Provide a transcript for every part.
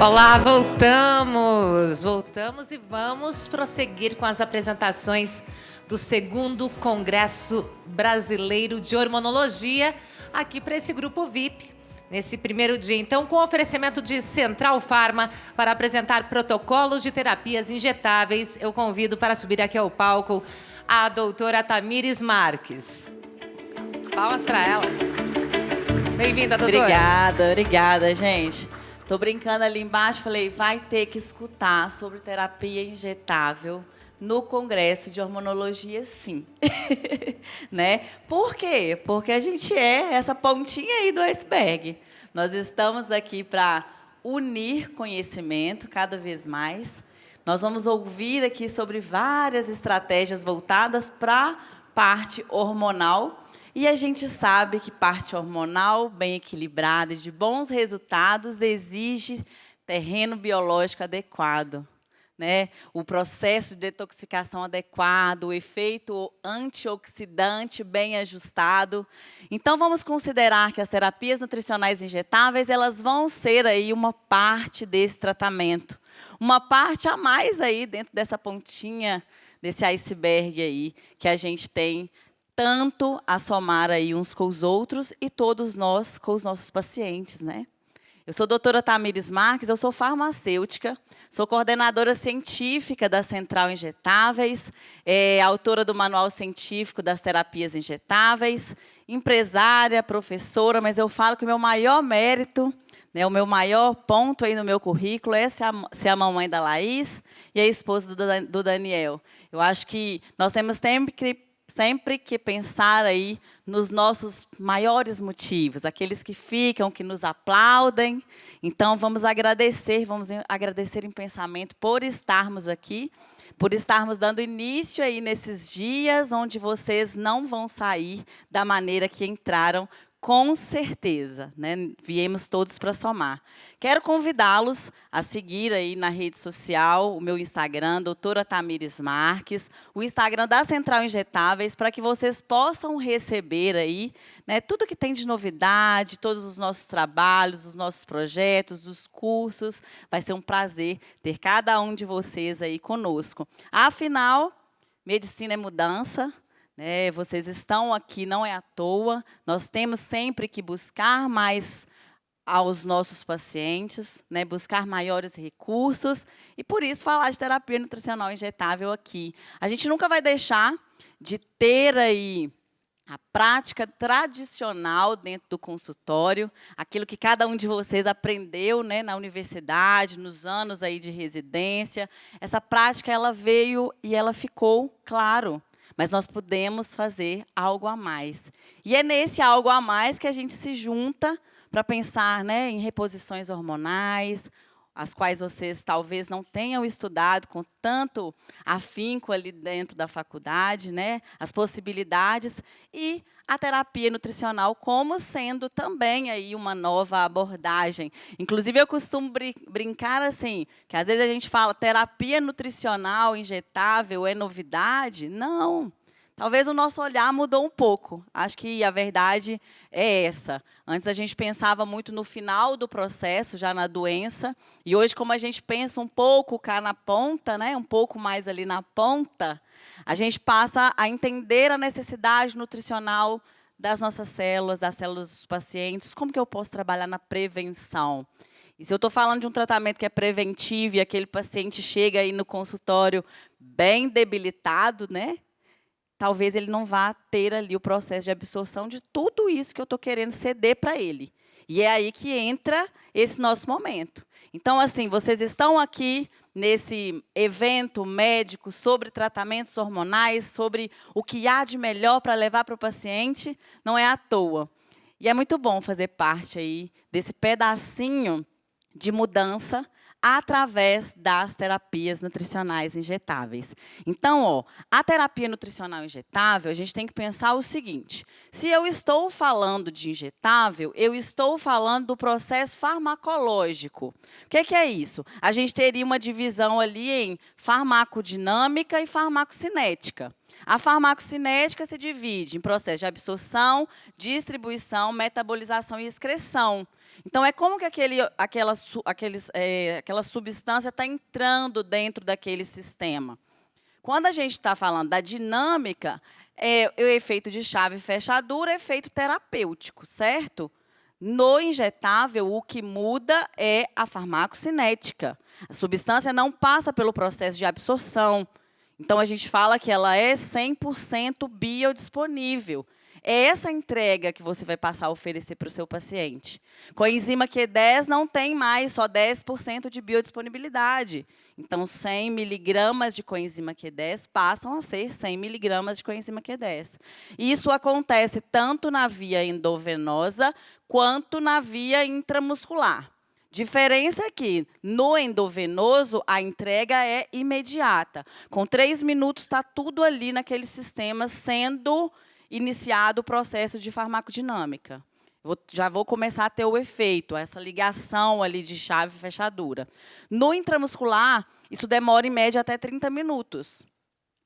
Olá, voltamos e vamos prosseguir com as apresentações do segundo Congresso Brasileiro de Hormonologia, aqui para esse grupo VIP, nesse primeiro dia. Então, com oferecimento de Central Pharma, para apresentar protocolos de terapias injetáveis, eu convido para subir aqui ao palco a doutora Tamires Marques. Palmas para ela. Bem-vinda, doutora. Obrigada, gente. Tô brincando ali embaixo, falei, vai ter que escutar sobre terapia injetável no Congresso de Hormonologia, sim. Né? Por quê? Porque a gente é essa pontinha aí do iceberg. Nós estamos aqui para unir conhecimento cada vez mais. Nós vamos ouvir aqui sobre várias estratégias voltadas para a parte hormonal. E a gente sabe que parte hormonal bem equilibrada e de bons resultados exige terreno biológico adequado, né? O processo de detoxificação adequado, o efeito antioxidante bem ajustado. Então, vamos considerar que as terapias nutricionais injetáveis elas vão ser aí uma parte desse tratamento. Uma parte a mais aí dentro dessa pontinha, desse iceberg aí que a gente tem tanto a somar aí uns com os outros e todos nós com os nossos pacientes, né? Eu sou a doutora Tamires Marques, eu sou farmacêutica, sou coordenadora científica da Central Injetáveis, autora do Manual Científico das Terapias Injetáveis, empresária, professora, mas eu falo que o meu maior mérito, né, o meu maior ponto aí no meu currículo é ser a mamãe da Laís e a esposa do Daniel. Eu acho que nós temos sempre que pensar aí nos nossos maiores motivos, aqueles que ficam, que nos aplaudem. Então, vamos agradecer em pensamento por estarmos aqui, por estarmos dando início aí nesses dias onde vocês não vão sair da maneira que entraram, com certeza, né? Viemos todos para somar. Quero convidá-los a seguir aí na rede social, o meu Instagram, doutora Tamires Marques, o Instagram da Central Injetáveis, para que vocês possam receber aí, né, tudo que tem de novidade, todos os nossos trabalhos, os nossos projetos, os cursos. Vai ser um prazer ter cada um de vocês aí conosco. Afinal, medicina é mudança. Vocês estão aqui, não é à toa, nós temos sempre que buscar mais aos nossos pacientes, né, buscar maiores recursos, e por isso falar de terapia nutricional injetável aqui. A gente nunca vai deixar de ter aí a prática tradicional dentro do consultório, aquilo que cada um de vocês aprendeu, né, na universidade, nos anos aí de residência. Essa prática ela veio e ela ficou, claro. Mas nós podemos fazer algo a mais. E é nesse algo a mais que a gente se junta para pensar, né, em reposições hormonais, as quais vocês talvez não tenham estudado com tanto afinco ali dentro da faculdade, né, as possibilidades, e a terapia nutricional como sendo também aí uma nova abordagem. Inclusive, eu costumo brincar assim, que às vezes a gente fala terapia nutricional injetável é novidade. Não. Talvez o nosso olhar mudou um pouco. Acho que a verdade é essa. Antes a gente pensava muito no final do processo, já na doença. E hoje, como a gente pensa um pouco cá na ponta, né, um pouco mais ali na ponta, a gente passa a entender a necessidade nutricional das nossas células, das células dos pacientes. Como que eu posso trabalhar na prevenção? E se eu estou falando de um tratamento que é preventivo e aquele paciente chega aí no consultório bem debilitado, né? Talvez ele não vá ter ali o processo de absorção de tudo isso que eu estou querendo ceder para ele. E é aí que entra esse nosso momento. Então, assim, vocês estão aqui nesse evento médico sobre tratamentos hormonais, sobre o que há de melhor para levar para o paciente, não é à toa. E é muito bom fazer parte aí desse pedacinho de mudança através das terapias nutricionais injetáveis. Então, a terapia nutricional injetável, a gente tem que pensar o seguinte: se eu estou falando de injetável, eu estou falando do processo farmacológico. O que é isso? A gente teria uma divisão ali em farmacodinâmica e farmacocinética. A farmacocinética se divide em processo de absorção, distribuição, metabolização e excreção. Então, é como que aquela substância está entrando dentro daquele sistema. Quando a gente está falando da dinâmica, o efeito de chave e fechadura é efeito terapêutico, certo? No injetável, o que muda é a farmacocinética. A substância não passa pelo processo de absorção. Então, a gente fala que ela é 100% biodisponível. É essa entrega que você vai passar a oferecer para o seu paciente. Coenzima Q10 não tem mais só 10% de biodisponibilidade. Então, 100 miligramas de coenzima Q10 passam a ser 100 miligramas de coenzima Q10. Isso acontece tanto na via endovenosa quanto na via intramuscular. Diferença é que, no endovenoso, a entrega é imediata. Com 3 minutos, está tudo ali naquele sistema sendo iniciado o processo de farmacodinâmica. Já vou começar a ter o efeito, essa ligação ali de chave e fechadura. No intramuscular, isso demora, em média, até 30 minutos.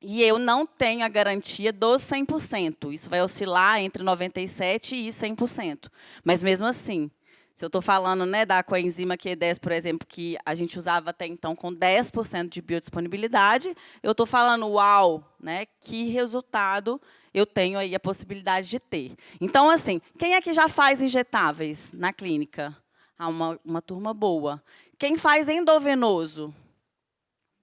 E eu não tenho a garantia dos 100%. Isso vai oscilar entre 97% e 100%. Mas, mesmo assim, se eu estou falando, né, da coenzima Q10, por exemplo, que a gente usava até então com 10% de biodisponibilidade, eu estou falando, uau, né, que resultado eu tenho aí a possibilidade de ter. Então, assim, quem é que já faz injetáveis na clínica? Uma turma boa. Quem faz endovenoso?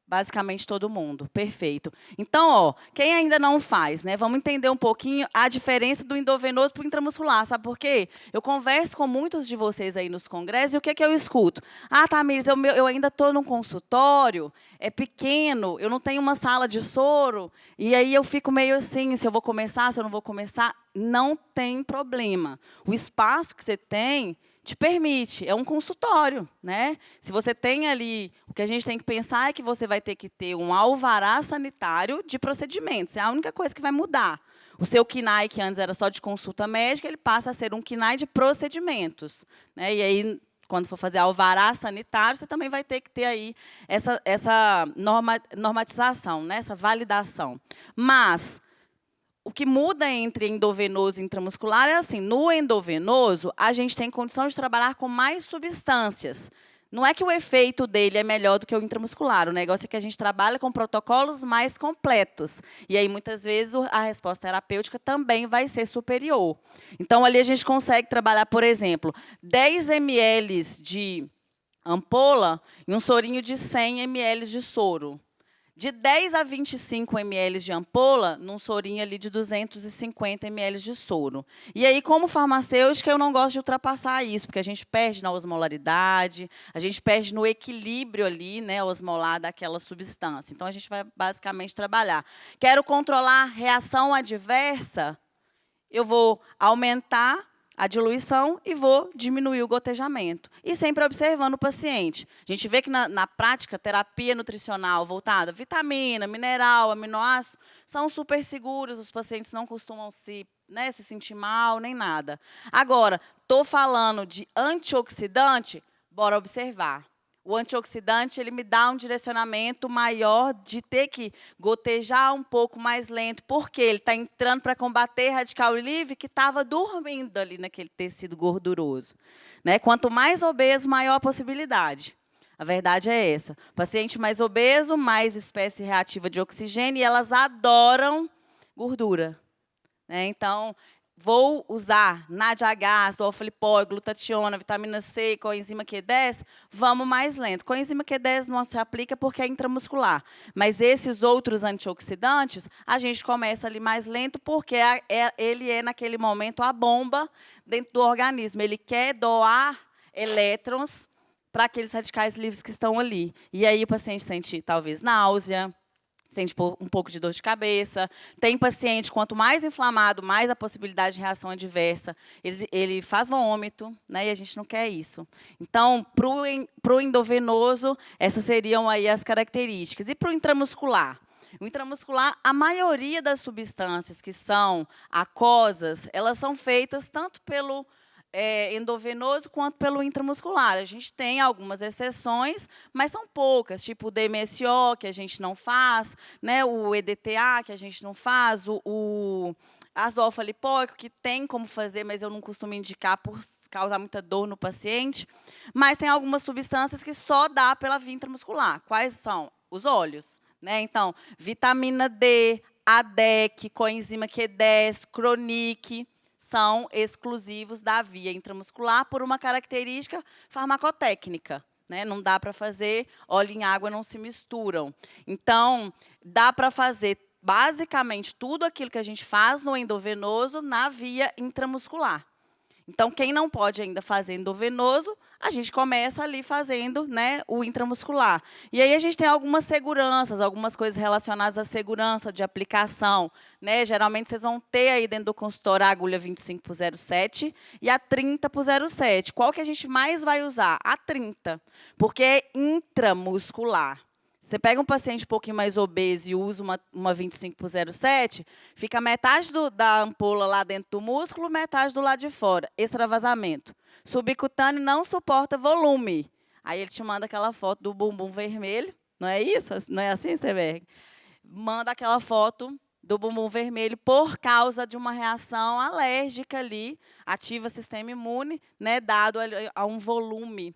Basicamente todo mundo, perfeito. Então, ó, quem ainda não faz, né? Vamos entender um pouquinho a diferença do endovenoso para o intramuscular, sabe por quê? Eu converso com muitos de vocês aí nos congressos e o que eu escuto? Ah, Tamires, eu ainda estou num consultório, é pequeno, eu não tenho uma sala de soro, e aí eu fico meio assim, se eu vou começar, se eu não vou começar, não tem problema. O espaço que você tem te permite, é um consultório, né? Se você tem ali, o que a gente tem que pensar é que você vai ter que ter um alvará sanitário de procedimentos, é a única coisa que vai mudar. O seu KNAI, que antes era só de consulta médica, ele passa a ser um KNAI de procedimentos, né? E aí, quando for fazer alvará sanitário, você também vai ter que ter aí essa normatização, né? Essa validação. Mas o que muda entre endovenoso e intramuscular é assim, no endovenoso, a gente tem condição de trabalhar com mais substâncias. Não é que o efeito dele é melhor do que o intramuscular, o negócio é que a gente trabalha com protocolos mais completos. E aí, muitas vezes, a resposta terapêutica também vai ser superior. Então, ali a gente consegue trabalhar, por exemplo, 10 ml de ampola e um sorinho de 100 ml de soro. De 10 a 25 ml de ampola, num sorinho ali de 250 ml de soro. E aí, como farmacêutica, eu não gosto de ultrapassar isso, porque a gente perde na osmolaridade, a gente perde no equilíbrio ali, né, osmolar daquela substância. Então, a gente vai basicamente trabalhar. Quero controlar a reação adversa, eu vou aumentar a diluição e vou diminuir o gotejamento. E sempre observando o paciente. A gente vê que, na prática, terapia nutricional voltada a vitamina, mineral, aminoácido, são super seguras, os pacientes não costumam se sentir mal, nem nada. Agora, estou falando de antioxidante, bora observar. O antioxidante, ele me dá um direcionamento maior de ter que gotejar um pouco mais lento, porque ele está entrando para combater radical livre que estava dormindo ali naquele tecido gorduroso. Né? Quanto mais obeso, maior a possibilidade. A verdade é essa. Paciente mais obeso, mais espécie reativa de oxigênio, e elas adoram gordura. Né? Então, vou usar NADH, alfa-lipóide, glutationa, vitamina C, coenzima Q10, vamos mais lento. Coenzima Q10 não se aplica porque é intramuscular, mas esses outros antioxidantes, a gente começa ali mais lento porque ele é, naquele momento, a bomba dentro do organismo. Ele quer doar elétrons para aqueles radicais livres que estão ali. E aí o paciente sente, talvez, náusea, sente um pouco de dor de cabeça. Tem paciente, quanto mais inflamado, mais a possibilidade de reação adversa. Ele faz vômito, né, e a gente não quer isso. Então, para o endovenoso, essas seriam aí as características. E para o intramuscular? O intramuscular, a maioria das substâncias que são aquosas, elas são feitas tanto pelo endovenoso quanto pelo intramuscular. A gente tem algumas exceções, mas são poucas, tipo o DMSO, que a gente não faz, né, o EDTA, que a gente não faz, o ácido alfa-lipoico, que tem como fazer, mas eu não costumo indicar por causar muita dor no paciente. Mas tem algumas substâncias que só dá pela via intramuscular. Quais são? Os óleos. Né? Então, vitamina D, ADEC, coenzima Q10, Cronic, são exclusivos da via intramuscular por uma característica farmacotécnica. Né? Não dá para fazer, óleo em água não se misturam. Então, dá para fazer basicamente tudo aquilo que a gente faz no endovenoso na via intramuscular. Então, quem não pode ainda fazer endovenoso, a gente começa ali fazendo, né, o intramuscular. E aí a gente tem algumas seguranças, algumas coisas relacionadas à segurança de aplicação. Né? Geralmente, vocês vão ter aí dentro do consultório a agulha 25/07 e a 30/07. Qual que a gente mais vai usar? A 30, porque é intramuscular. Você pega um paciente um pouquinho mais obeso e usa uma 25/07, fica metade da ampola lá dentro do músculo, metade do lado de fora. Extravasamento. Subcutâneo não suporta volume. Aí ele te manda aquela foto do bumbum vermelho. Não é isso? Não é assim, Steberg? Manda aquela foto do bumbum vermelho por causa de uma reação alérgica ali, ativa o sistema imune, né, dado a um volume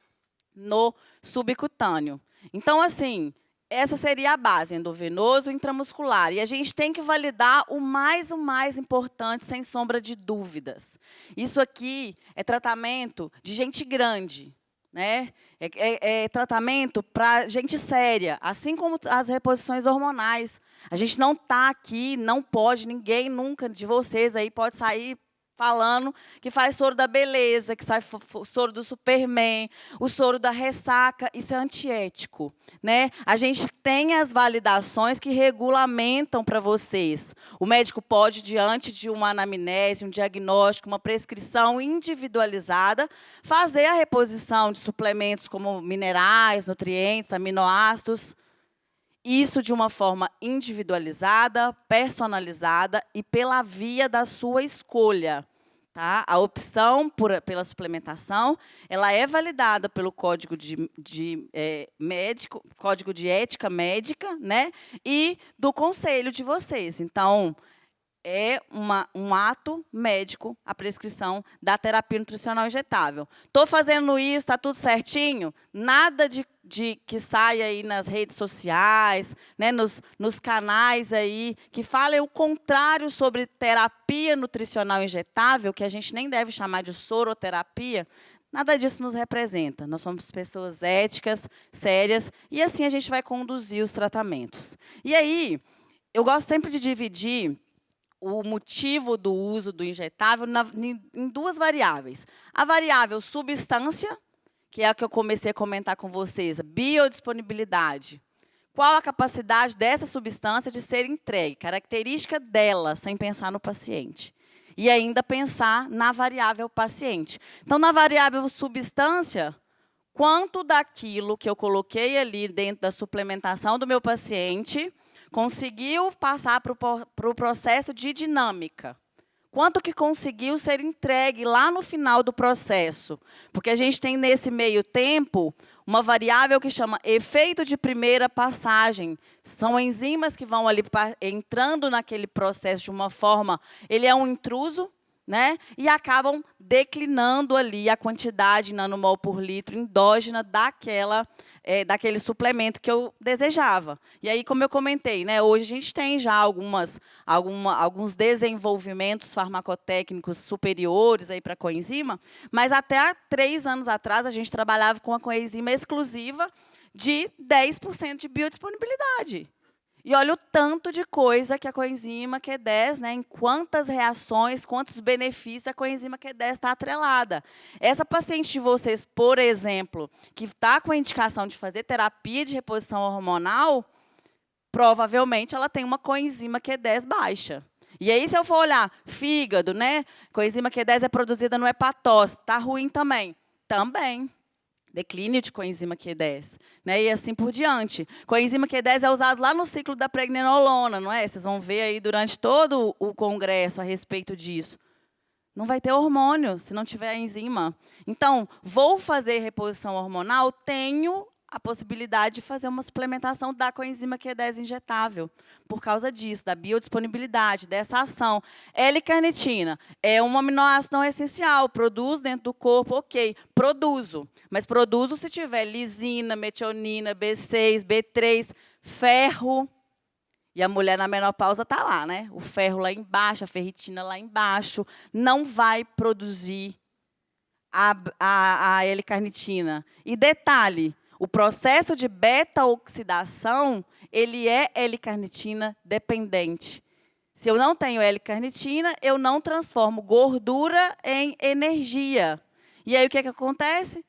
no subcutâneo. Então, assim, essa seria a base, endovenoso, intramuscular. E a gente tem que validar o mais importante, sem sombra de dúvidas. Isso aqui é tratamento de gente grande. Né? É tratamento para gente séria, assim como as reposições hormonais. A gente não está aqui, não pode, ninguém nunca de vocês aí pode sair falando que faz soro da beleza, que sai soro do Superman, o soro da ressaca. Isso é antiético. Né? A gente tem as validações que regulamentam para vocês. O médico pode, diante de uma anamnese, um diagnóstico, uma prescrição individualizada, fazer a reposição de suplementos como minerais, nutrientes, aminoácidos. Isso de uma forma individualizada, personalizada e pela via da sua escolha. Tá? A opção pela suplementação, ela é validada pelo Código Código de Ética Médica, né? E do conselho de vocês. Então, é um ato médico a prescrição da terapia nutricional injetável. Estou fazendo isso, está tudo certinho? Nada de que saia aí nas redes sociais, né, nos canais aí, que falem o contrário sobre terapia nutricional injetável, que a gente nem deve chamar de soroterapia. Nada disso nos representa. Nós somos pessoas éticas, sérias, e assim a gente vai conduzir os tratamentos. E aí, eu gosto sempre de dividir o motivo do uso do injetável em duas variáveis. A variável substância, que é a que eu comecei a comentar com vocês, a biodisponibilidade. Qual a capacidade dessa substância de ser entregue? Característica dela, sem pensar no paciente. E ainda pensar na variável paciente. Então, na variável substância, quanto daquilo que eu coloquei ali dentro da suplementação do meu paciente conseguiu passar para o processo de dinâmica? Quanto que conseguiu ser entregue lá no final do processo? Porque a gente tem, nesse meio tempo, uma variável que chama efeito de primeira passagem. São enzimas que vão ali entrando naquele processo de uma forma... Ele é um intruso, né? E acabam declinando ali a quantidade nanomol por litro endógena daquele suplemento que eu desejava. E aí, como eu comentei, né, hoje a gente tem já alguns desenvolvimentos farmacotécnicos superiores para a coenzima, mas até há 3 anos atrás a gente trabalhava com a coenzima exclusiva de 10% de biodisponibilidade. E olha o tanto de coisa que a coenzima Q10, né, em quantas reações, quantos benefícios a coenzima Q10 está atrelada. Essa paciente de vocês, por exemplo, que está com a indicação de fazer terapia de reposição hormonal, provavelmente ela tem uma coenzima Q10 baixa. E aí, se eu for olhar fígado, né, coenzima Q10 é produzida no hepatócito, está ruim também? Também. Declínio de coenzima Q10, né? E assim por diante. Coenzima Q10 é usado lá no ciclo da pregnenolona, não é? Vocês vão ver aí durante todo o congresso a respeito disso. Não vai ter hormônio se não tiver a enzima. Então, vou fazer reposição hormonal, tenho a possibilidade de fazer uma suplementação da coenzima Q10 injetável, por causa disso, da biodisponibilidade, dessa ação. L-carnitina é um aminoácido não essencial, produz dentro do corpo, ok, produzo. Mas produzo se tiver lisina, metionina, B6, B3, ferro. E a mulher na menopausa está lá, né? O ferro lá embaixo, a ferritina lá embaixo, não vai produzir a L-carnitina. E detalhe, o processo de beta-oxidação, ele é L-carnitina dependente. Se eu não tenho L-carnitina, eu não transformo gordura em energia. E aí, o que acontece?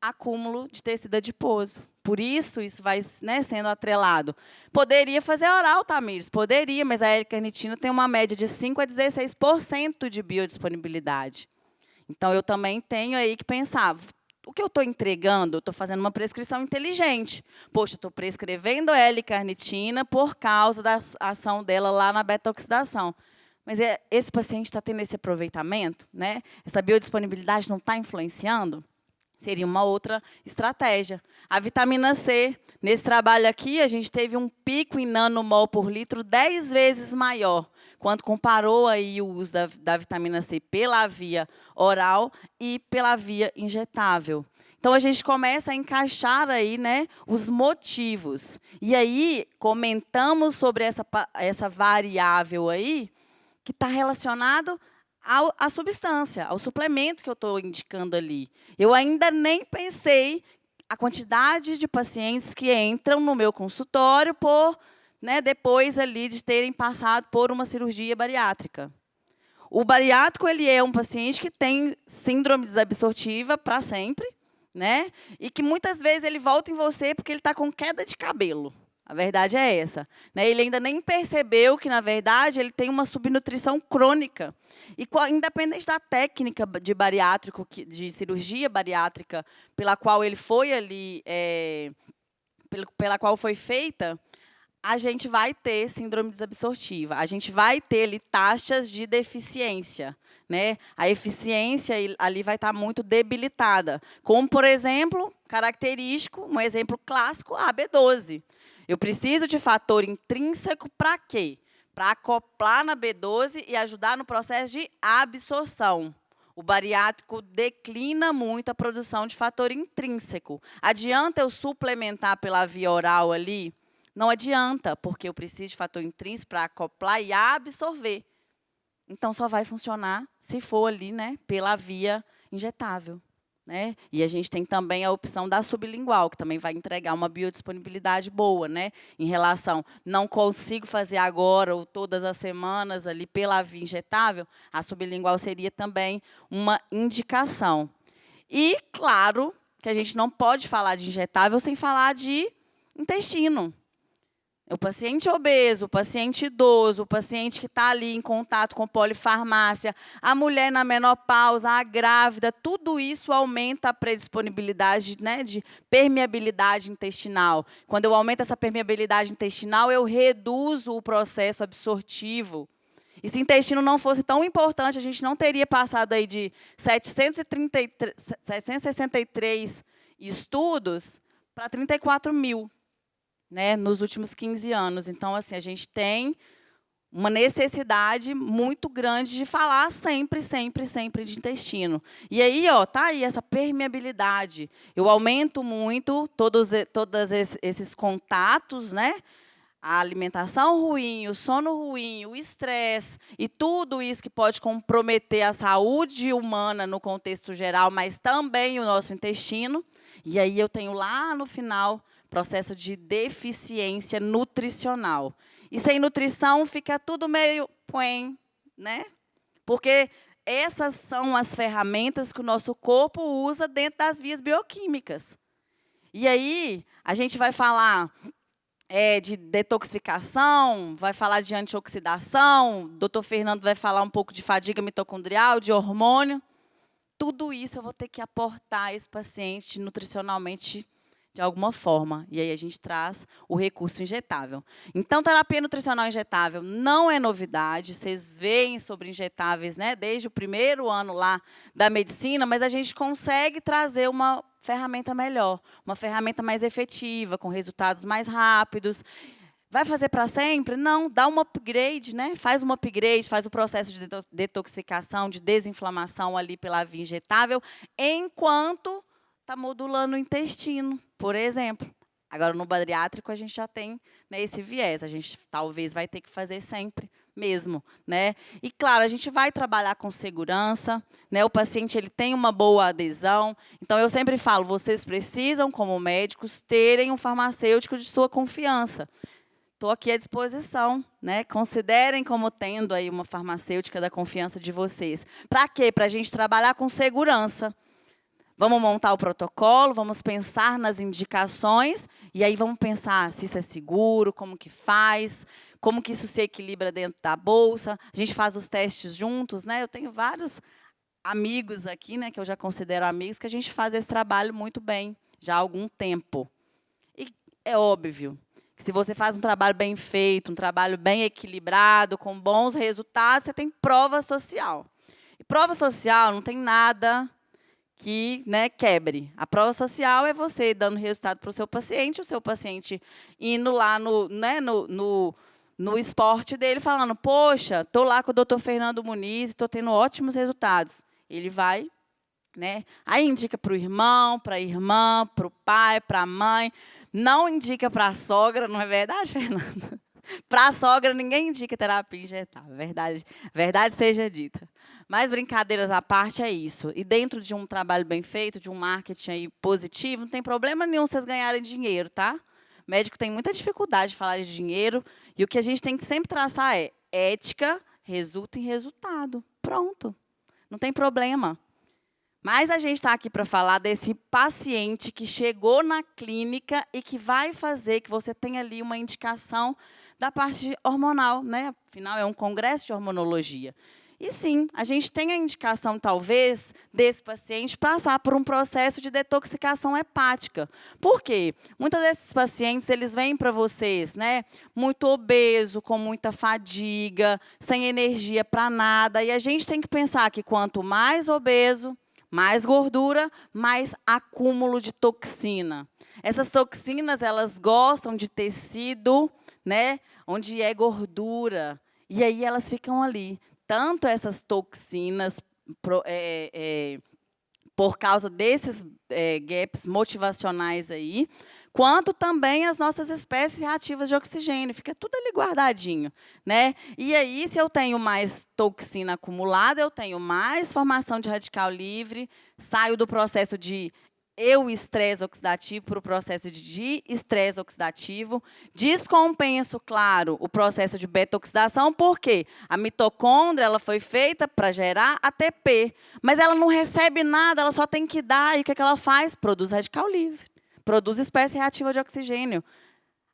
Acúmulo de tecido adiposo. Por isso, isso vai, né, sendo atrelado. Poderia fazer oral, Tamires? Poderia, mas a L-carnitina tem uma média de 5% a 16% de biodisponibilidade. Então, eu também tenho aí que pensar, o que eu estou entregando? Eu estou fazendo uma prescrição inteligente. Poxa, estou prescrevendo L-carnitina por causa da ação dela lá na beta-oxidação. Mas esse paciente está tendo esse aproveitamento, né? Essa biodisponibilidade não está influenciando? Seria uma outra estratégia. A vitamina C, nesse trabalho aqui, a gente teve um pico em nanomol por litro 10 vezes maior, quando comparou aí o uso da vitamina C pela via oral e pela via injetável. Então, a gente começa a encaixar aí, né, os motivos. E aí, comentamos sobre essa variável aí, que está relacionado à substância, ao suplemento que eu estou indicando ali. Eu ainda nem pensei a quantidade de pacientes que entram no meu consultório depois ali de terem passado por uma cirurgia bariátrica. O bariátrico, ele é um paciente que tem síndrome desabsortiva para sempre, né? E que muitas vezes ele volta em você porque ele está com queda de cabelo. A verdade é essa, né? Ele ainda nem percebeu que, na verdade, ele tem uma subnutrição crônica. E, independente da técnica de bariátrico, de cirurgia bariátrica, pela qual ele foi ali, pela qual foi feita, a gente vai ter síndrome desabsortiva. A gente vai ter ali taxas de deficiência, né? A eficiência ali vai estar muito debilitada. Como, por exemplo, característico, um exemplo clássico, a B12. Eu preciso de fator intrínseco para quê? Para acoplar na B12 e ajudar no processo de absorção. O bariátrico declina muito a produção de fator intrínseco. Adianta eu suplementar pela via oral ali? Não adianta, porque eu preciso de fator intrínseco para acoplar e absorver. Então, só vai funcionar se for ali, né, pela via injetável. Né? E a gente tem também a opção da sublingual, que também vai entregar uma biodisponibilidade boa, né? Em relação, não consigo fazer agora ou todas as semanas ali pela via injetável, a sublingual seria também uma indicação. E, claro, que a gente não pode falar de injetável sem falar de intestino. O paciente obeso, o paciente idoso, o paciente que está ali em contato com polifarmácia, a mulher na menopausa, a grávida, tudo isso aumenta a predisponibilidade, né, de permeabilidade intestinal. Quando eu aumento essa permeabilidade intestinal, eu reduzo o processo absortivo. E se o intestino não fosse tão importante, a gente não teria passado aí de 763 estudos para 34 mil. Né, nos últimos 15 anos. Então, assim, a gente tem uma necessidade muito grande de falar sempre, sempre, sempre de intestino. E aí, ó, tá aí essa permeabilidade. Eu aumento muito todos esses contatos, né? A alimentação ruim, o sono ruim, o estresse e tudo isso que pode comprometer a saúde humana no contexto geral, mas também o nosso intestino. E aí eu tenho lá no final processo de deficiência nutricional. E sem nutrição fica tudo meio puém, né? Porque essas são as ferramentas que o nosso corpo usa dentro das vias bioquímicas. E aí a gente vai falar de detoxificação, vai falar de antioxidação, o doutor Fernando vai falar um pouco de fadiga mitocondrial, de hormônio. Tudo isso eu vou ter que aportar a esse paciente nutricionalmente de alguma forma. E aí a gente traz o recurso injetável. Então, terapia nutricional injetável não é novidade. Vocês veem sobre injetáveis, né, desde o primeiro ano lá da medicina, mas a gente consegue trazer uma ferramenta melhor, uma ferramenta mais efetiva, com resultados mais rápidos. Vai fazer para sempre? Não, dá um upgrade, né? Faz um upgrade, faz o processo de detoxificação, de desinflamação ali pela via injetável, enquanto está modulando o intestino, por exemplo. Agora, no bariátrico, a gente já tem, né, esse viés. A gente talvez vai ter que fazer sempre mesmo, né? E, claro, a gente vai trabalhar com segurança, né? O paciente ele tem uma boa adesão. Então, eu sempre falo, vocês precisam, como médicos, terem um farmacêutico de sua confiança. Estou aqui à disposição, né? Considerem como tendo aí uma farmacêutica da confiança de vocês. Para quê? Para a gente trabalhar com segurança. Vamos montar o protocolo, vamos pensar nas indicações, e aí vamos pensar se isso é seguro, como que faz, como que isso se equilibra dentro da bolsa. A gente faz os testes juntos, né? Eu tenho vários amigos aqui, né, que eu já considero amigos, que a gente faz esse trabalho muito bem, já há algum tempo. E é óbvio, se você faz um trabalho bem feito, um trabalho bem equilibrado, com bons resultados, você tem prova social. E prova social não tem nada que, né, quebre. A prova social é você dando resultado para o seu paciente indo lá no esporte dele, falando, poxa, estou lá com o doutor Fernando Muniz e estou tendo ótimos resultados. Ele vai, né, aí indica para o irmão, para a irmã, para o pai, para a mãe. Não indica para a sogra, não é verdade, Fernanda? Para a sogra, ninguém indica terapia injetável, verdade seja dita. Mas, brincadeiras à parte, é isso. E dentro de um trabalho bem feito, de um marketing aí positivo, não tem problema nenhum vocês ganharem dinheiro, tá? O médico tem muita dificuldade de falar de dinheiro, e o que a gente tem que sempre traçar é ética resulta em resultado. Pronto. Não tem problema. Mas a gente está aqui para falar desse paciente que chegou na clínica e que vai fazer que você tenha ali uma indicação da parte hormonal, né? Afinal, é um congresso de hormonologia. E sim, a gente tem a indicação, talvez, desse paciente passar por um processo de detoxificação hepática. Por quê? Muitos desses pacientes, eles vêm para vocês, né, muito obeso, com muita fadiga, sem energia para nada. E a gente tem que pensar que quanto mais obeso, mais gordura, mais acúmulo de toxina. Essas toxinas, elas gostam de tecido, né, onde é gordura. E aí elas ficam ali. Tanto essas toxinas, por causa desses gaps motivacionais aí, quanto também as nossas espécies reativas de oxigênio. Fica tudo ali guardadinho, né? E aí, se eu tenho mais toxina acumulada, eu tenho mais formação de radical livre, saio do processo de estresse oxidativo para o processo de estresse oxidativo. Descompenso, claro, o processo de beta-oxidação, porque a mitocôndria ela foi feita para gerar ATP, mas ela não recebe nada, ela só tem que dar. E o que ela faz? Produz radical livre. Produz espécie reativa de oxigênio.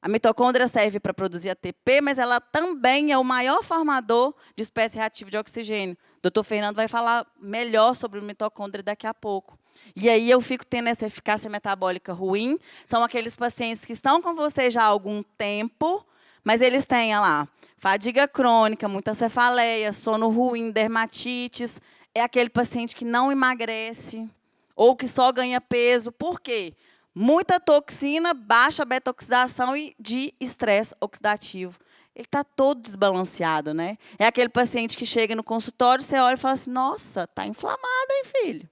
A mitocôndria serve para produzir ATP, mas ela também é o maior formador de espécie reativa de oxigênio. O doutor Fernando vai falar melhor sobre o mitocôndria daqui a pouco. E aí eu fico tendo essa eficácia metabólica ruim. São aqueles pacientes que estão com você já há algum tempo, mas eles têm lá fadiga crônica, muita cefaleia, sono ruim, dermatites. É aquele paciente que não emagrece ou que só ganha peso. Por quê? Muita toxina, baixa beta-oxidação e de estresse oxidativo. Ele está todo desbalanceado, né? É aquele paciente que chega no consultório, você olha e fala assim, nossa, está inflamado, hein, filho?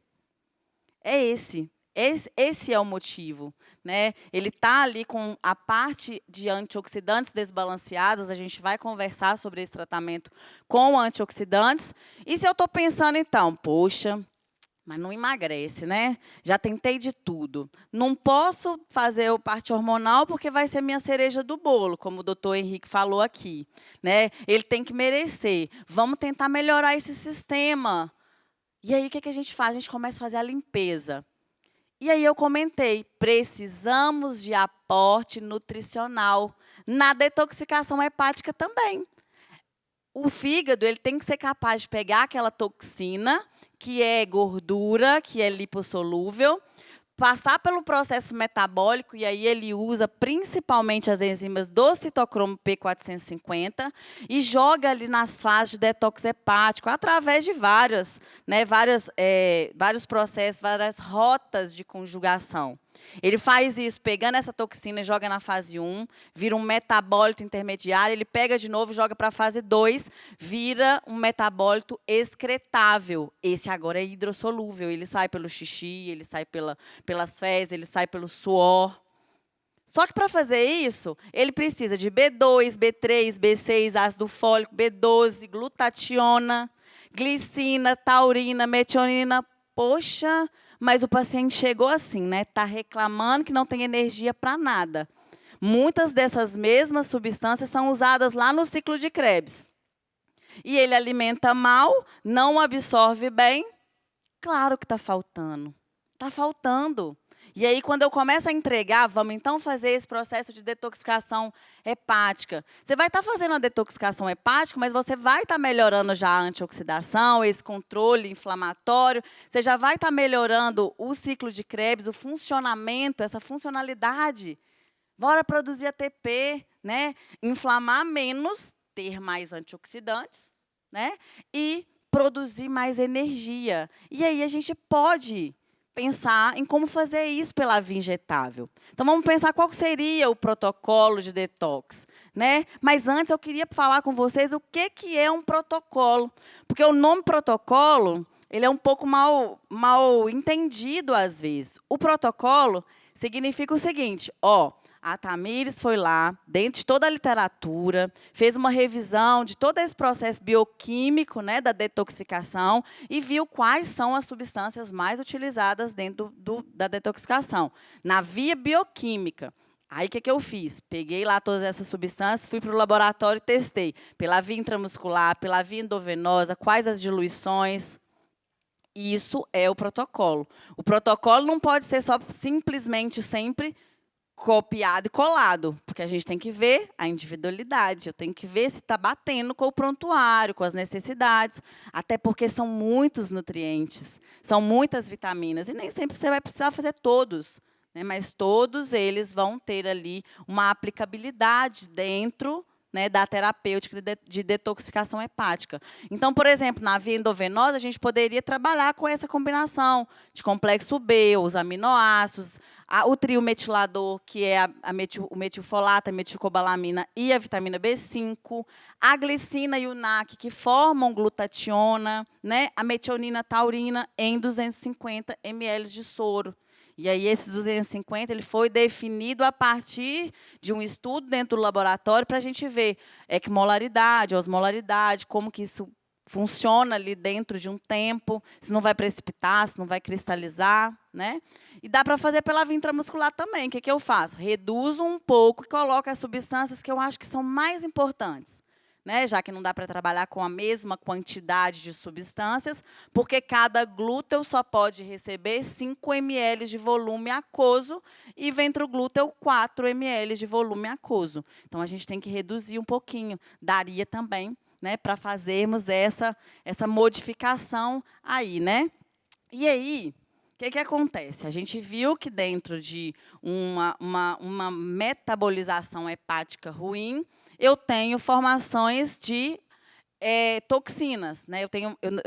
É esse. Esse é o motivo, né? Ele está ali com a parte de antioxidantes desbalanceadas, a gente vai conversar sobre esse tratamento com antioxidantes. E se eu estou pensando, então, poxa, mas não emagrece, né? Já tentei de tudo. Não posso fazer a parte hormonal porque vai ser minha cereja do bolo, como o doutor Henrique falou aqui, né? Ele tem que merecer. Vamos tentar melhorar esse sistema. E aí, o que a gente faz? A gente começa a fazer a limpeza. E aí eu comentei, precisamos de aporte nutricional na detoxificação hepática também. O fígado ele tem que ser capaz de pegar aquela toxina, que é gordura, que é lipossolúvel, passar pelo processo metabólico, e aí ele usa principalmente as enzimas do citocromo P450 e joga ali nas fases de detox hepático, através de vários processos, várias rotas de conjugação. Ele faz isso pegando essa toxina e joga na fase 1, vira um metabólito intermediário, ele pega de novo e joga para a fase 2, vira um metabólito excretável. Esse agora é hidrossolúvel, ele sai pelo xixi, ele sai pelas fezes, ele sai pelo suor. Só que para fazer isso, ele precisa de B2, B3, B6, ácido fólico, B12, glutationa, glicina, taurina, metionina. Poxa, mas o paciente chegou assim, né? Está reclamando que não tem energia para nada. Muitas dessas mesmas substâncias são usadas lá no ciclo de Krebs. E ele alimenta mal, não absorve bem. Claro que está faltando. Está faltando. E aí, quando eu começo a entregar, vamos então fazer esse processo de detoxificação hepática. Você vai estar fazendo a detoxificação hepática, mas você vai estar melhorando já a antioxidação, esse controle inflamatório. Você já vai estar melhorando o ciclo de Krebs, o funcionamento, essa funcionalidade. Bora produzir ATP, né? Inflamar menos, ter mais antioxidantes, né? E produzir mais energia. E aí a gente pode pensar em como fazer isso pela via injetável. Então, vamos pensar qual seria o protocolo de detox, né? Mas antes eu queria falar com vocês o que é um protocolo. Porque o nome protocolo, ele é um pouco mal entendido às vezes. O protocolo significa o seguinte, a Tamires foi lá, dentro de toda a literatura, fez uma revisão de todo esse processo bioquímico, né, da detoxificação e viu quais são as substâncias mais utilizadas dentro da detoxificação, na via bioquímica. Aí, o que eu fiz? Peguei lá todas essas substâncias, fui para o laboratório e testei. Pela via intramuscular, pela via endovenosa, quais as diluições. Isso é o protocolo. O protocolo não pode ser só simplesmente sempre copiado e colado, porque a gente tem que ver a individualidade, eu tenho que ver se está batendo com o prontuário, com as necessidades, até porque são muitos nutrientes, são muitas vitaminas, e nem sempre você vai precisar fazer todos, né, mas todos eles vão ter ali uma aplicabilidade dentro, né, da terapêutica de detoxificação hepática. Então, por exemplo, na via endovenosa, a gente poderia trabalhar com essa combinação de complexo B, os aminoácidos, o trio metilador, que é o metilfolato, a metilcobalamina e a vitamina B5, a glicina e o NAC, que formam glutationa, né, a metionina taurina em 250 ml de soro. E aí, esse 250 ele foi definido a partir de um estudo dentro do laboratório para a gente ver equimolaridade, osmolaridade, como que isso funciona ali dentro de um tempo, se não vai precipitar, se não vai cristalizar, né? E dá para fazer pela via intramuscular também. O que eu faço? Reduzo um pouco e coloco as substâncias que eu acho que são mais importantes, né? Já que não dá para trabalhar com a mesma quantidade de substâncias, porque cada glúteo só pode receber 5 ml de volume aquoso e ventroglúteo 4 ml de volume aquoso. Então, a gente tem que reduzir um pouquinho. Daria também, né, para fazermos essa modificação aí, né? E aí, o que acontece? A gente viu que dentro de uma metabolização hepática ruim, eu tenho formações de toxinas, né? Eu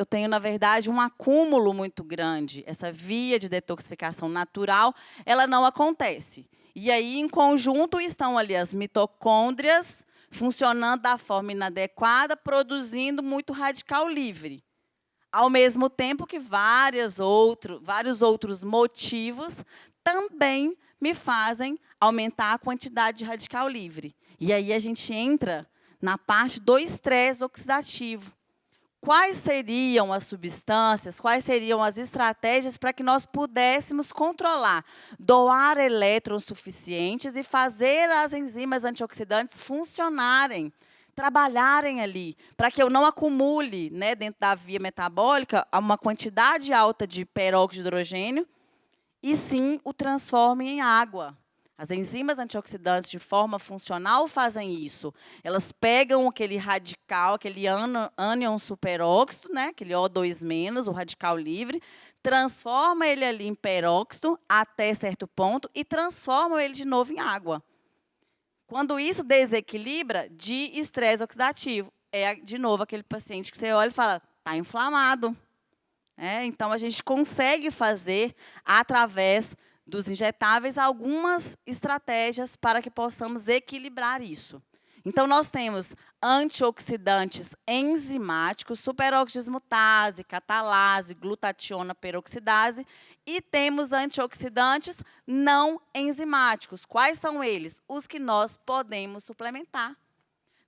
tenho, na verdade, um acúmulo muito grande. Essa via de detoxificação natural, ela não acontece. E aí, em conjunto, estão ali as mitocôndrias funcionando da forma inadequada, produzindo muito radical livre. Ao mesmo tempo que vários outros motivos também me fazem aumentar a quantidade de radical livre. E aí a gente entra na parte do estresse oxidativo. Quais seriam as substâncias, quais seriam as estratégias para que nós pudéssemos controlar, doar elétrons suficientes e fazer as enzimas antioxidantes funcionarem, trabalharem ali, para que eu não acumule, né, dentro da via metabólica uma quantidade alta de peróxido de hidrogênio e sim o transforme em água. As enzimas antioxidantes, de forma funcional, fazem isso. Elas pegam aquele radical, aquele ânion superóxido, né, aquele O2-, o radical livre, transforma ele ali em peróxido até certo ponto e transforma ele de novo em água. Quando isso desequilibra, de estresse oxidativo. É, de novo, aquele paciente que você olha e fala, está inflamado. Então, a gente consegue fazer, através dos injetáveis, algumas estratégias para que possamos equilibrar isso. Então, nós temos antioxidantes enzimáticos, superóxido dismutase, catalase, glutationa peroxidase, e temos antioxidantes não enzimáticos. Quais são eles? Os que nós podemos suplementar.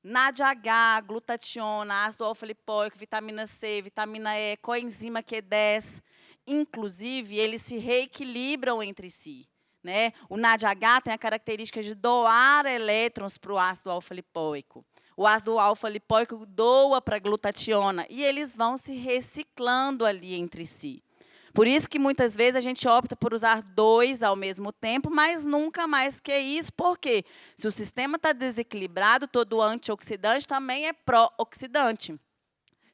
NADH, glutationa, ácido alfa-lipoico, vitamina C, vitamina E, coenzima Q10. Inclusive, eles se reequilibram entre si. Né? O NADH tem a característica de doar elétrons para o ácido alfa-lipoico. O ácido alfa-lipoico doa para a glutationa e eles vão se reciclando ali entre si. Por isso que muitas vezes a gente opta por usar 2 ao mesmo tempo, mas nunca mais que isso. Por quê? Se o sistema está desequilibrado, todo antioxidante também é pró-oxidante.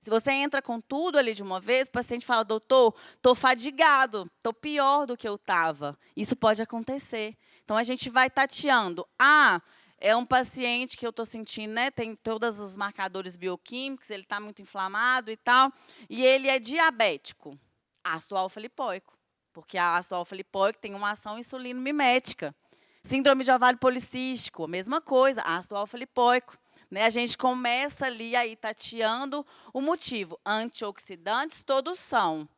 Se você entra com tudo ali de uma vez, o paciente fala, doutor, estou fadigado, estou pior do que eu estava. Isso pode acontecer. Então, a gente vai tateando. É um paciente que eu estou sentindo, né, tem todos os marcadores bioquímicos, ele está muito inflamado e tal, e ele é diabético. Ácido alfa-lipoico, porque a ácido alfa-lipoico tem uma ação insulino-mimética. Síndrome de ovário policístico, a mesma coisa, ácido alfa-lipoico. Né? A gente começa ali aí tateando o motivo. Antioxidantes todos são,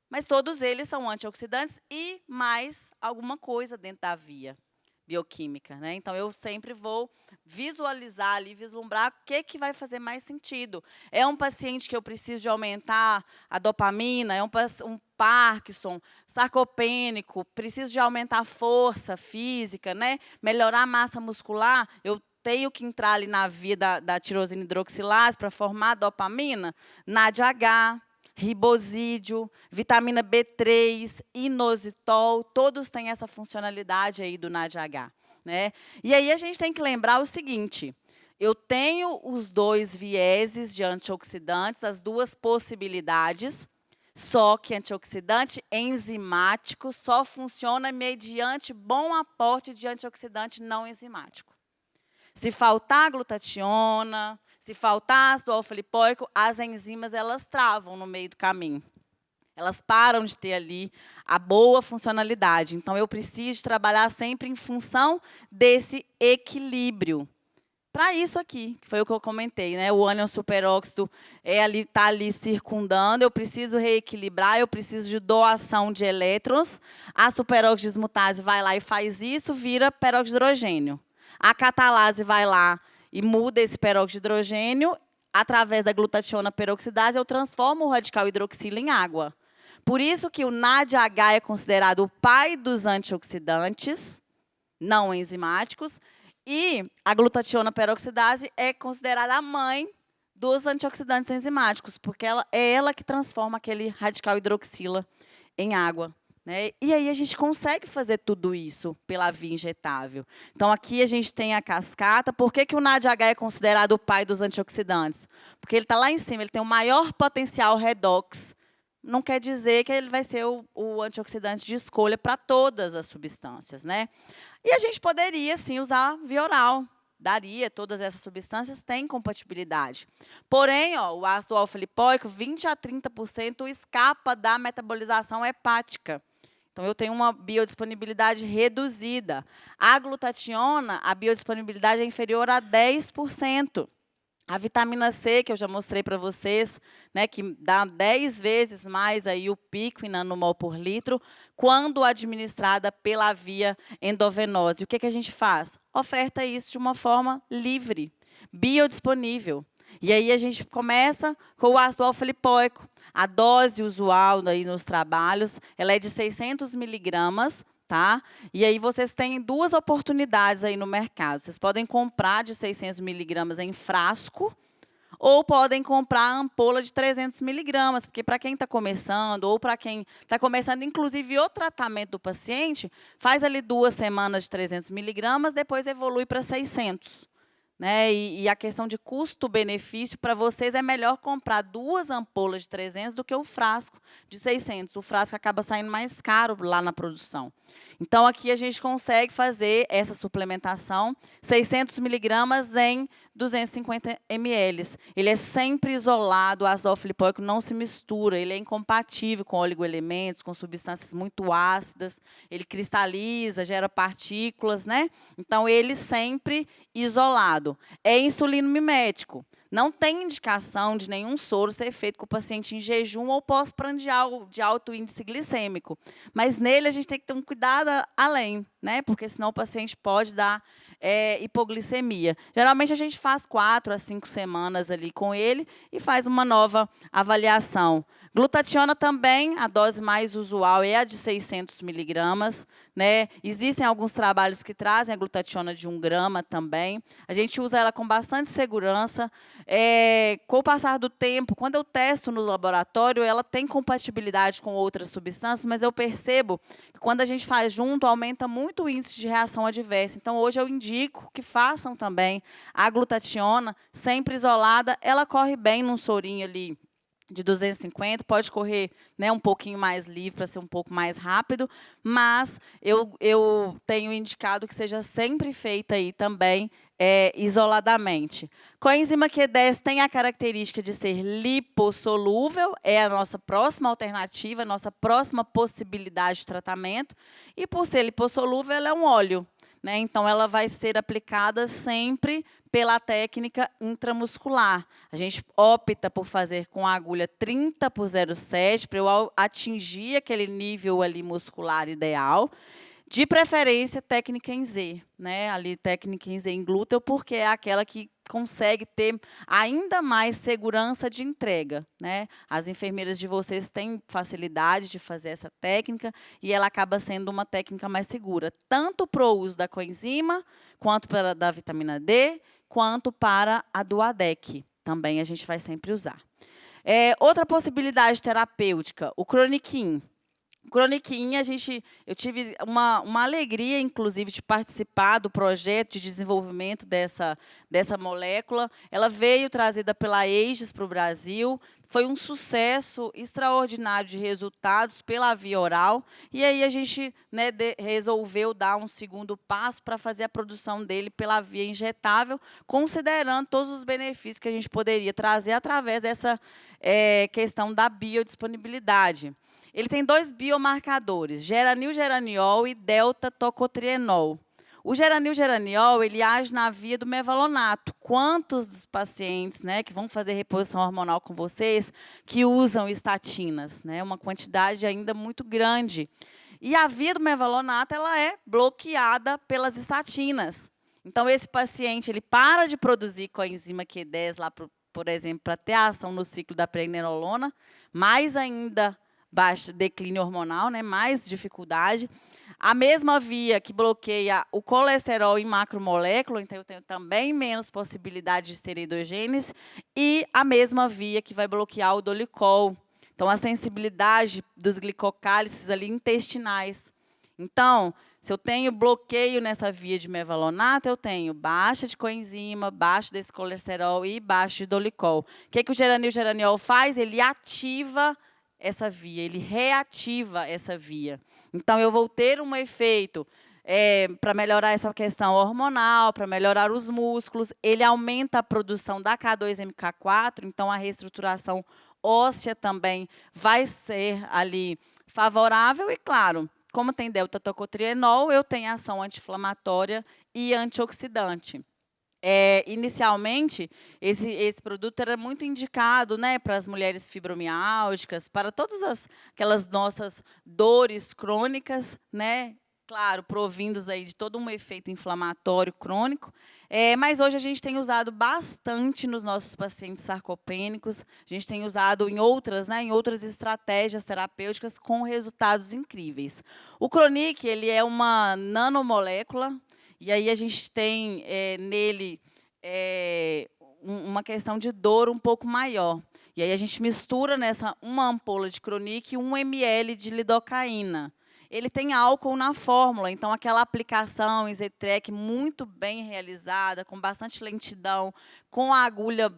mas todos eles são antioxidantes e mais alguma coisa dentro da via bioquímica. Né? Então, eu sempre vou visualizar ali, vislumbrar o que vai fazer mais sentido. É um paciente que eu preciso de aumentar a dopamina, é um Parkinson, sarcopênico, preciso de aumentar a força física, né? Melhorar a massa muscular, eu tenho que entrar ali na via da tirosina hidroxilase para formar dopamina, NADH, ribosídeo, vitamina B3, inositol, todos têm essa funcionalidade aí do NADH. Né? E aí a gente tem que lembrar o seguinte, eu tenho os 2 vieses de antioxidantes, as 2 possibilidades, só que antioxidante enzimático só funciona mediante bom aporte de antioxidante não enzimático. Se faltar glutationa, se faltar ácido alfa-lipoico, as enzimas elas travam no meio do caminho. Elas param de ter ali a boa funcionalidade. Então, eu preciso trabalhar sempre em função desse equilíbrio. Para isso aqui, que foi o que eu comentei, né? O ânion superóxido está ali circundando, eu preciso reequilibrar, eu preciso de doação de elétrons. A superóxido dismutase vai lá e faz isso, vira peróxido de hidrogênio. A catalase vai lá e muda esse peróxido de hidrogênio, através da glutationa peroxidase, eu transformo o radical hidroxila em água. Por isso que o NADH é considerado o pai dos antioxidantes não enzimáticos e a glutationa peroxidase é considerada a mãe dos antioxidantes enzimáticos, porque é ela que transforma aquele radical hidroxila em água. Né? E aí a gente consegue fazer tudo isso pela via injetável. Então, aqui a gente tem a cascata. Por que o NADH é considerado o pai dos antioxidantes? Porque ele está lá em cima, ele tem o maior potencial redox. Não quer dizer que ele vai ser o antioxidante de escolha para todas as substâncias. Né? E a gente poderia, sim, usar via oral. Daria, todas essas substâncias têm compatibilidade. Porém, o ácido alfa-lipoico, 20% a 30% escapa da metabolização hepática. Então, eu tenho uma biodisponibilidade reduzida. A glutationa, a biodisponibilidade é inferior a 10%. A vitamina C, que eu já mostrei para vocês, né, que dá 10 vezes mais aí o pico em nanomol por litro, quando administrada pela via endovenosa. E o que a gente faz? Oferta isso de uma forma livre, biodisponível. E aí a gente começa com o ácido alfa-lipoico. A dose usual aí nos trabalhos, ela é de 600 miligramas, tá? E aí vocês têm 2 oportunidades aí no mercado. Vocês podem comprar de 600 miligramas em frasco, ou podem comprar a ampola de 300 miligramas, porque para quem está começando, ou para quem está começando, inclusive, o tratamento do paciente, faz ali 2 semanas de 300 miligramas, depois evolui para 600. Né? E a questão de custo-benefício, para vocês é melhor comprar 2 ampolas de 300 do que o frasco de 600. O frasco acaba saindo mais caro lá na produção. Então, aqui a gente consegue fazer essa suplementação, 600 miligramas em 250 ml. Ele é sempre isolado, o ácido alfa-lipoico não se mistura, ele é incompatível com oligoelementos, com substâncias muito ácidas, ele cristaliza, gera partículas, né? Então, ele sempre isolado. É insulino mimético. Não tem indicação de nenhum soro ser feito com o paciente em jejum ou pós-prandial de alto índice glicêmico. Mas nele a gente tem que ter um cuidado além, né? Porque senão o paciente pode dar hipoglicemia. Geralmente a gente faz 4 a 5 semanas ali com ele e faz uma nova avaliação. Glutationa também, a dose mais usual é a de 600 miligramas. Né? Existem alguns trabalhos que trazem a glutationa de 1 grama também. A gente usa ela com bastante segurança. Com o passar do tempo, quando eu testo no laboratório, ela tem compatibilidade com outras substâncias, mas eu percebo que quando a gente faz junto, aumenta muito o índice de reação adversa. Então, hoje eu indico que façam também a glutationa, sempre isolada. Ela corre bem num sorinho ali de 250, pode correr, né, um pouquinho mais livre para ser um pouco mais rápido, mas eu tenho indicado que seja sempre feita aí também isoladamente. Coenzima Q10 tem a característica de ser lipossolúvel, é a nossa próxima alternativa, a nossa próxima possibilidade de tratamento, e por ser lipossolúvel, ela é um óleo. Né? Então, ela vai ser aplicada sempre pela técnica intramuscular. A gente opta por fazer com a agulha 30 por 0,7 para eu atingir aquele nível ali muscular ideal. De preferência, técnica em Z, né? Ali, técnica em Z em glúteo, porque é aquela que consegue ter ainda mais segurança de entrega, né? As enfermeiras de vocês têm facilidade de fazer essa técnica e ela acaba sendo uma técnica mais segura, tanto para o uso da coenzima, quanto para a da vitamina D, quanto para a do ADEC. Também a gente vai sempre usar. Outra possibilidade terapêutica, o Croniquin. Croniquin, eu tive uma alegria, inclusive, de participar do projeto de desenvolvimento dessa molécula. Ela veio trazida pela Aegis para o Brasil, foi um sucesso extraordinário de resultados pela via oral, e aí a gente, né, resolveu dar um segundo passo para fazer a produção dele pela via injetável, considerando todos os benefícios que a gente poderia trazer através dessa questão da biodisponibilidade. Ele tem 2 biomarcadores, geranil-geraniol e delta-tocotrienol. O geranil-geraniol, ele age na via do mevalonato. Quantos pacientes, né, que vão fazer reposição hormonal com vocês que usam estatinas? Né, uma quantidade ainda muito grande. E a via do mevalonato ela é bloqueada pelas estatinas. Então, esse paciente ele para de produzir coenzima Q10, lá, por exemplo, para ter ação no ciclo da pregnenolona, mais ainda baixo declínio hormonal, né, mais dificuldade. A mesma via que bloqueia o colesterol em macromolécula, então eu tenho também menos possibilidade de esteroidogênese, e a mesma via que vai bloquear o dolicol. Então, a sensibilidade dos glicocálices ali intestinais. Então, se eu tenho bloqueio nessa via de mevalonato, eu tenho baixa de coenzima, baixo desse colesterol e baixo de dolicol. O que o geranil-geraniol faz? Ele ativa essa via, ele reativa essa via. Então, eu vou ter um efeito para melhorar essa questão hormonal, para melhorar os músculos, ele aumenta a produção da K2-MK4, então a reestruturação óssea também vai ser ali favorável e, claro, como tem delta-tocotrienol, eu tenho ação anti-inflamatória e antioxidante. Inicialmente, esse produto era muito indicado, né, para as mulheres fibromialgicas, para todas aquelas nossas dores crônicas, né, claro, provindos aí de todo um efeito inflamatório crônico, mas hoje a gente tem usado bastante nos nossos pacientes sarcopênicos, a gente tem usado em outras estratégias terapêuticas com resultados incríveis. O Cronic, ele é uma nanomolécula, e aí a gente tem nele uma questão de dor um pouco maior. E aí a gente mistura nessa uma ampola de Chronic e 1 ml de lidocaína. Ele tem álcool na fórmula, então aquela aplicação em Z-Trek muito bem realizada, com bastante lentidão, com a agulha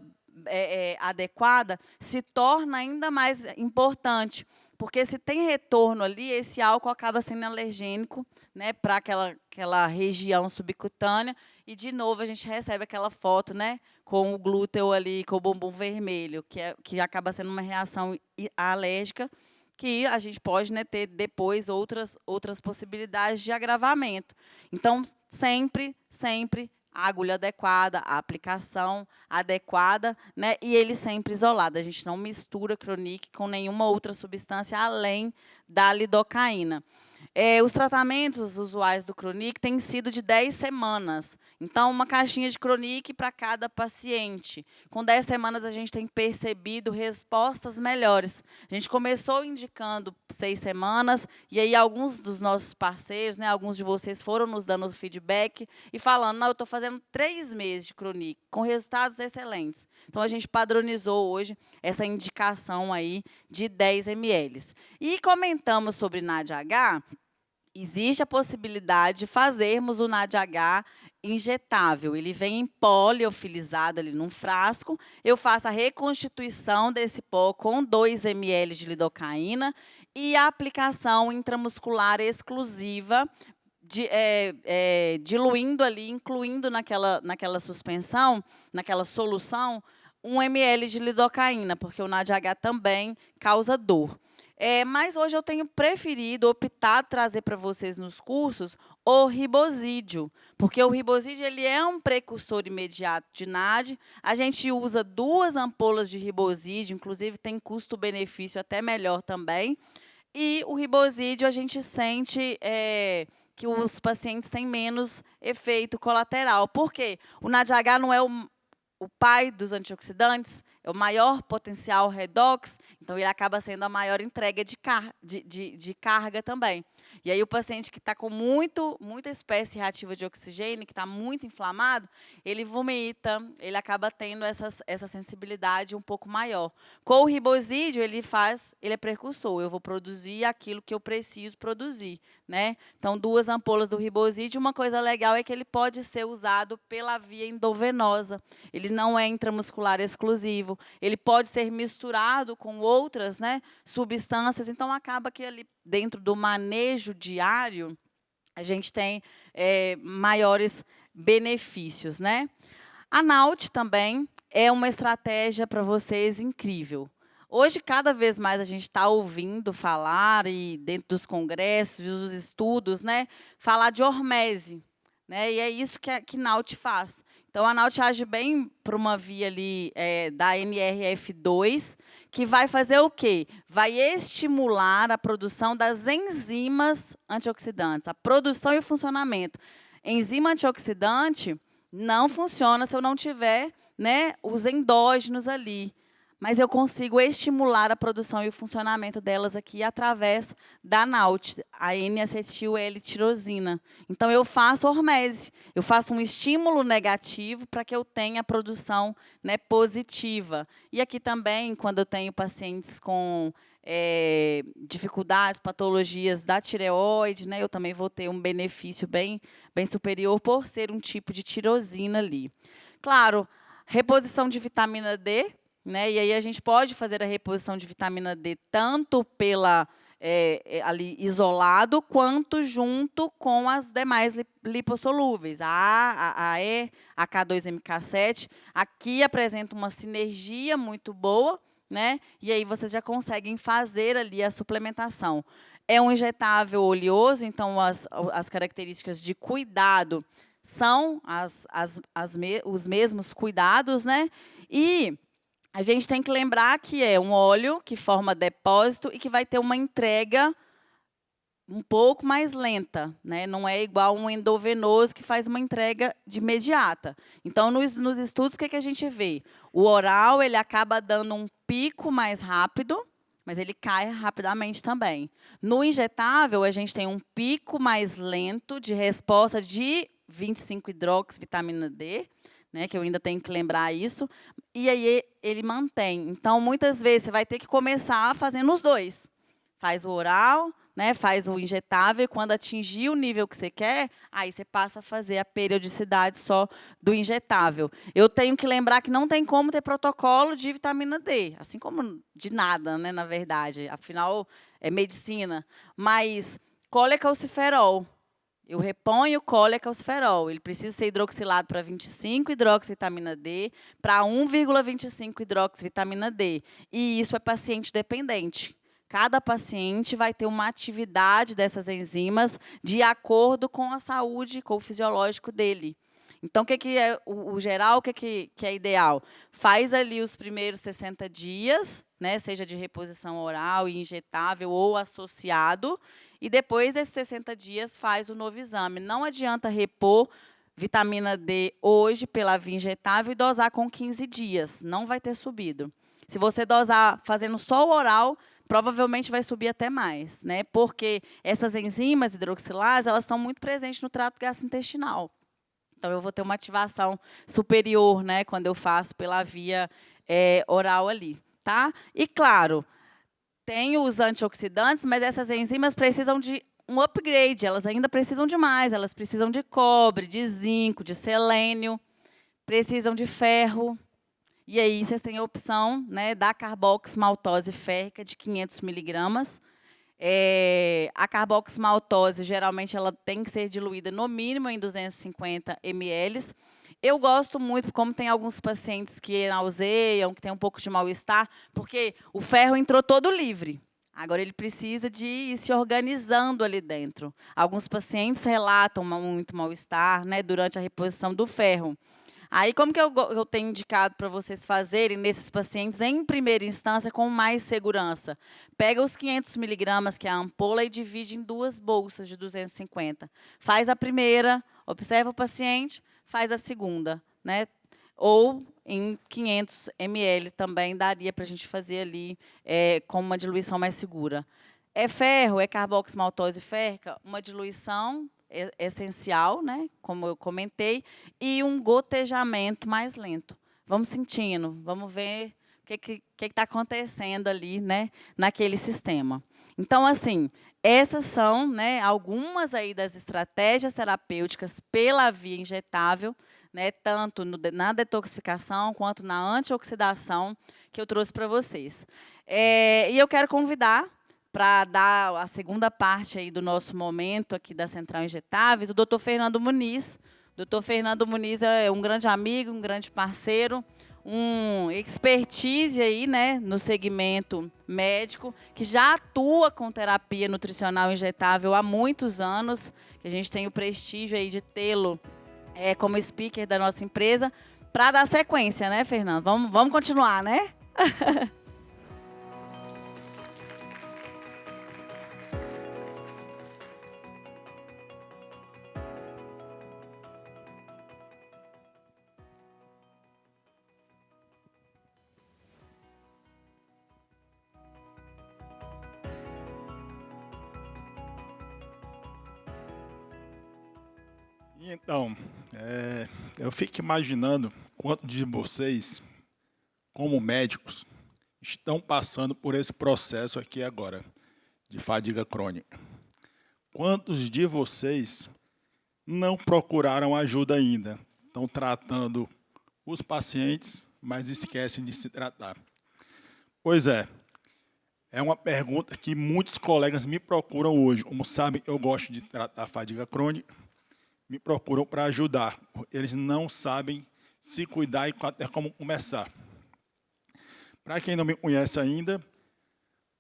adequada, se torna ainda mais importante. Porque se tem retorno ali, esse álcool acaba sendo alergênico, né, para aquela região subcutânea. E, de novo, a gente recebe aquela foto, né, com o glúteo ali, com o bumbum vermelho, que acaba sendo uma reação alérgica, que a gente pode, né, ter depois outras possibilidades de agravamento. Então, sempre a agulha adequada, a aplicação adequada, né, e ele sempre isolado. A gente não mistura Chronic com nenhuma outra substância além da lidocaína. Os tratamentos usuais do Chronic têm sido de 10 semanas. Então, uma caixinha de Chronic para cada paciente. Com 10 semanas, a gente tem percebido respostas melhores. A gente começou indicando 6 semanas, e aí alguns dos nossos parceiros, né, alguns de vocês foram nos dando feedback e falando, não, eu estou fazendo 3 meses de Chronic, com resultados excelentes. Então, a gente padronizou hoje essa indicação aí de 10 ml. E comentamos sobre NADH. Existe a possibilidade de fazermos o NADH injetável. Ele vem em pó liofilizado ali num frasco. Eu faço a reconstituição desse pó com 2 ml de lidocaína e a aplicação intramuscular exclusiva, diluindo ali, incluindo naquela suspensão, naquela solução, 1 ml de lidocaína, porque o NADH também causa dor. Mas hoje eu tenho preferido, optado trazer para vocês nos cursos o ribosídeo, porque o ribosídeo ele é um precursor imediato de NAD. A gente usa 2 ampolas de ribosídeo, inclusive tem custo-benefício até melhor também. E o ribosídeo a gente sente que os pacientes têm menos efeito colateral. Por quê? O NADH não é o pai dos antioxidantes, é o maior potencial redox, então ele acaba sendo a maior entrega de carga também. E aí o paciente que está com muita espécie reativa de oxigênio, que está muito inflamado, ele vomita, ele acaba tendo essa sensibilidade um pouco maior. Com o ribosídeo, ele é precursor, eu vou produzir aquilo que eu preciso produzir, né? Então, 2 ampolas do ribosídeo, uma coisa legal é que ele pode ser usado pela via endovenosa, ele não é intramuscular exclusivo, ele pode ser misturado com outras, né, substâncias, então acaba que ali dentro do manejo diário a gente tem maiores benefícios, né? A NAUT também é uma estratégia para vocês incrível. Hoje, cada vez mais, a gente está ouvindo falar, e dentro dos congressos e dos estudos, né, falar de hormese, né, e é isso que NAUT faz. Então, a NAUT age bem para uma via ali da NRF2, que vai fazer o quê? Vai estimular a produção das enzimas antioxidantes, a produção e o funcionamento. Enzima antioxidante não funciona se eu não tiver, né, os endógenos ali. Mas eu consigo estimular a produção e o funcionamento delas aqui através da NAUT, a N-acetil-L-tirosina. Então, eu faço hormese, eu faço um estímulo negativo para que eu tenha a produção, né, positiva. E aqui também, quando eu tenho pacientes com dificuldades, patologias da tireoide, né, eu também vou ter um benefício bem superior por ser um tipo de tirosina ali. Claro, reposição de vitamina D, né? E aí a gente pode fazer a reposição de vitamina D tanto ali isolado, quanto junto com as demais lipossolúveis, a A, a E, a K2MK7. Aqui apresenta uma sinergia muito boa, né? E aí vocês já conseguem fazer ali a suplementação. É um injetável oleoso, então as características de cuidado são os mesmos cuidados, né? E a gente tem que lembrar que é um óleo que forma depósito e que vai ter uma entrega um pouco mais lenta, né? Não é igual um endovenoso que faz uma entrega de imediata. Então, nos estudos, o que a gente vê? O oral ele acaba dando um pico mais rápido, mas ele cai rapidamente também. No injetável, a gente tem um pico mais lento de resposta de 25-hidroxivitamina D, né, que eu ainda tenho que lembrar isso, e aí ele mantém. Então, muitas vezes, você vai ter que começar fazendo os dois. Faz o oral, né, faz o injetável, e quando atingir o nível que você quer, aí você passa a fazer a periodicidade só do injetável. Eu tenho que lembrar que não tem como ter protocolo de vitamina D, assim como de nada, né, na verdade. Afinal, é medicina. Mas colecalciferol, eu reponho o colecalciferol. Ele precisa ser hidroxilado para 25 hidroxivitamina D, para 1,25 hidroxivitamina D. E isso é paciente dependente. Cada paciente vai ter uma atividade dessas enzimas de acordo com a saúde, com o fisiológico dele. Então, o que é o geral, o que é ideal? Faz ali os primeiros 60 dias, né, seja de reposição oral e injetável ou associado, e depois desses 60 dias faz o novo exame. Não adianta repor vitamina D hoje pela via injetável e dosar com 15 dias. Não vai ter subido. Se você dosar fazendo só o oral, provavelmente vai subir até mais, né? Porque essas enzimas hidroxilases, elas estão muito presentes no trato gastrointestinal. Então, eu vou ter uma ativação superior, né, quando eu faço pela via oral ali, tá? E, claro, tem os antioxidantes, mas essas enzimas precisam de um upgrade, elas ainda precisam de mais, elas precisam de cobre, de zinco, de selênio, precisam de ferro. E aí, vocês têm a opção, né, da carboximaltose férrica de 500 miligramas. A carboximaltose, geralmente, ela tem que ser diluída no mínimo em 250 ml. Eu gosto muito, como tem alguns pacientes que nauseiam, que tem um pouco de mal-estar, porque o ferro entrou todo livre. Agora, ele precisa de ir se organizando ali dentro. Alguns pacientes relatam muito mal-estar, né, durante a reposição do ferro. Aí, como que eu tenho indicado para vocês fazerem nesses pacientes, em primeira instância, com mais segurança? Pega os 500 miligramas, que é a ampola, e divide em 2 bolsas de 250. Faz a primeira, observa o paciente, faz a segunda, né? Ou em 500 ml também daria para a gente fazer ali com uma diluição mais segura. É ferro, é carboximaltose férrica, uma diluição essencial, né, como eu comentei, e um gotejamento mais lento. Vamos sentindo, vamos ver o que está acontecendo ali, né, naquele sistema. Então, assim, essas são, né, algumas aí das estratégias terapêuticas pela via injetável, né, tanto na detoxificação quanto na antioxidação que eu trouxe para vocês. E eu quero convidar para dar a segunda parte aí do nosso momento aqui da Central Injetáveis, o doutor Fernando Muniz. O doutor Fernando Muniz é um grande amigo, um grande parceiro, um expertise aí, né, no segmento médico, que já atua com terapia nutricional injetável há muitos anos, que a gente tem o prestígio aí de tê-lo como speaker da nossa empresa, para dar sequência, né, Fernando? Vamos continuar, né? Então, eu fico imaginando quantos de vocês, como médicos, estão passando por esse processo aqui agora, de fadiga crônica. Quantos de vocês não procuraram ajuda ainda? Estão tratando os pacientes, mas esquecem de se tratar. Pois é uma pergunta que muitos colegas me procuram hoje. Como sabem, eu gosto de tratar a fadiga crônica, me procuram para ajudar. Eles não sabem se cuidar e até como começar. Para quem não me conhece ainda,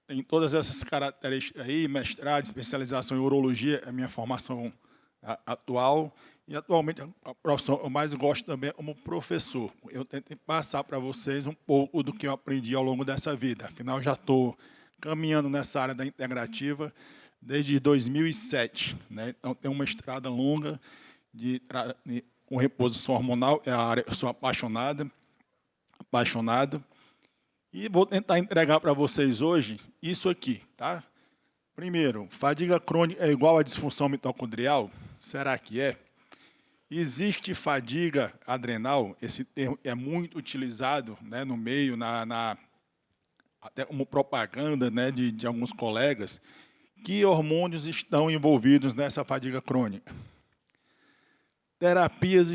tem todas essas características aí, mestrado, especialização em urologia, é a minha formação atual. E, atualmente, a profissão que eu mais gosto também é como professor. Eu tento passar para vocês um pouco do que eu aprendi ao longo dessa vida. Afinal, já estou caminhando nessa área da integrativa desde 2007. Né? Então, tem uma estrada longa com reposição hormonal, é a área que eu sou apaixonado. E vou tentar entregar para vocês hoje isso aqui, tá? Primeiro, fadiga crônica é igual a disfunção mitocondrial? Será que é? Existe fadiga adrenal, esse termo é muito utilizado, né, no meio, até como propaganda, né, de alguns colegas. Que hormônios estão envolvidos nessa fadiga crônica? Terapias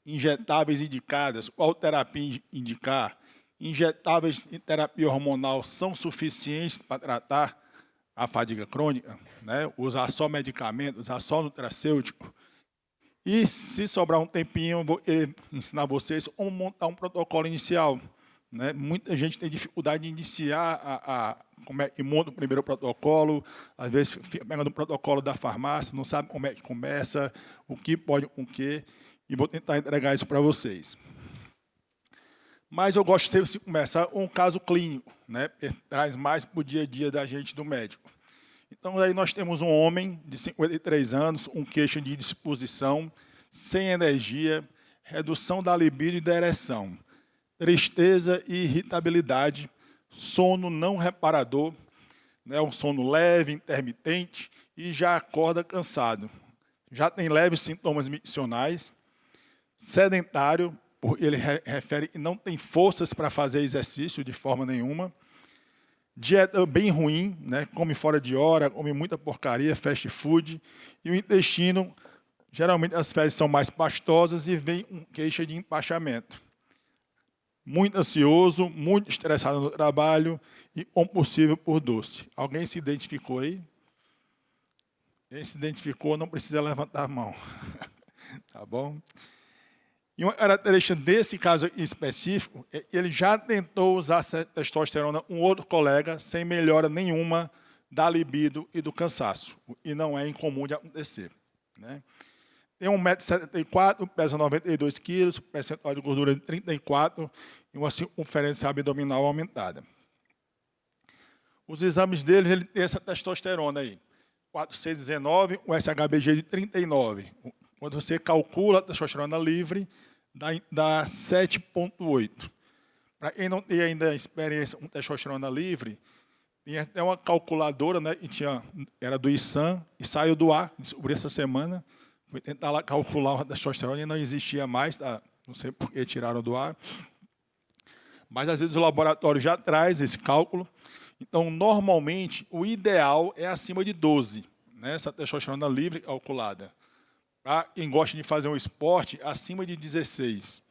injetáveis indicadas. Qual terapia indicar? Injetáveis de terapia hormonal são suficientes para tratar a fadiga crônica? Né? Usar só medicamento, usar só nutracêutico? E, se sobrar um tempinho, eu vou ensinar vocês como montar um protocolo inicial. Né? Muita gente tem dificuldade de iniciar como é que monta o primeiro protocolo, às vezes fica pegando o protocolo da farmácia, não sabe como é que começa, o que pode com o que, e vou tentar entregar isso para vocês. Mas eu gosto de começar com um caso clínico, né? Que traz mais para o dia a dia da gente, do médico. Então, aí nós temos um homem de 53 anos, com queixa de indisposição, sem energia, redução da libido e da ereção, tristeza e irritabilidade, sono não reparador, né, um sono leve, intermitente, e já acorda cansado. Já tem leves sintomas miccionais, sedentário, ele refere que não tem forças para fazer exercício de forma nenhuma, dieta bem ruim, né, come fora de hora, come muita porcaria, fast food, e o intestino, geralmente as fezes são mais pastosas e vem com queixa de empachamento. Muito ansioso, muito estressado no trabalho e compulsivo por doce. Alguém se identificou aí? Quem se identificou não precisa levantar a mão. Tá bom? E uma característica desse caso específico é que ele já tentou usar testosterona com outro colega sem melhora nenhuma da libido e do cansaço. E não é incomum de acontecer. Né? Tem 1,74 m, pesa 92 kg, percentual de gordura de 34 e uma circunferência abdominal aumentada. Os exames dele, ele tem essa testosterona aí, 4,619, o SHBG de 39. Quando você calcula a testosterona livre, dá 7,8. Para quem não tem ainda experiência com testosterona livre, tem até uma calculadora, né, era do ISAM, e saiu do ar, descobri essa semana. Fui tentar lá calcular a testosterona e não existia mais, tá? Não sei por que tiraram do ar. Mas, às vezes, o laboratório já traz esse cálculo. Então, normalmente, o ideal é acima de 12, né? Essa testosterona livre calculada. Para quem gosta de fazer um esporte, acima de 16.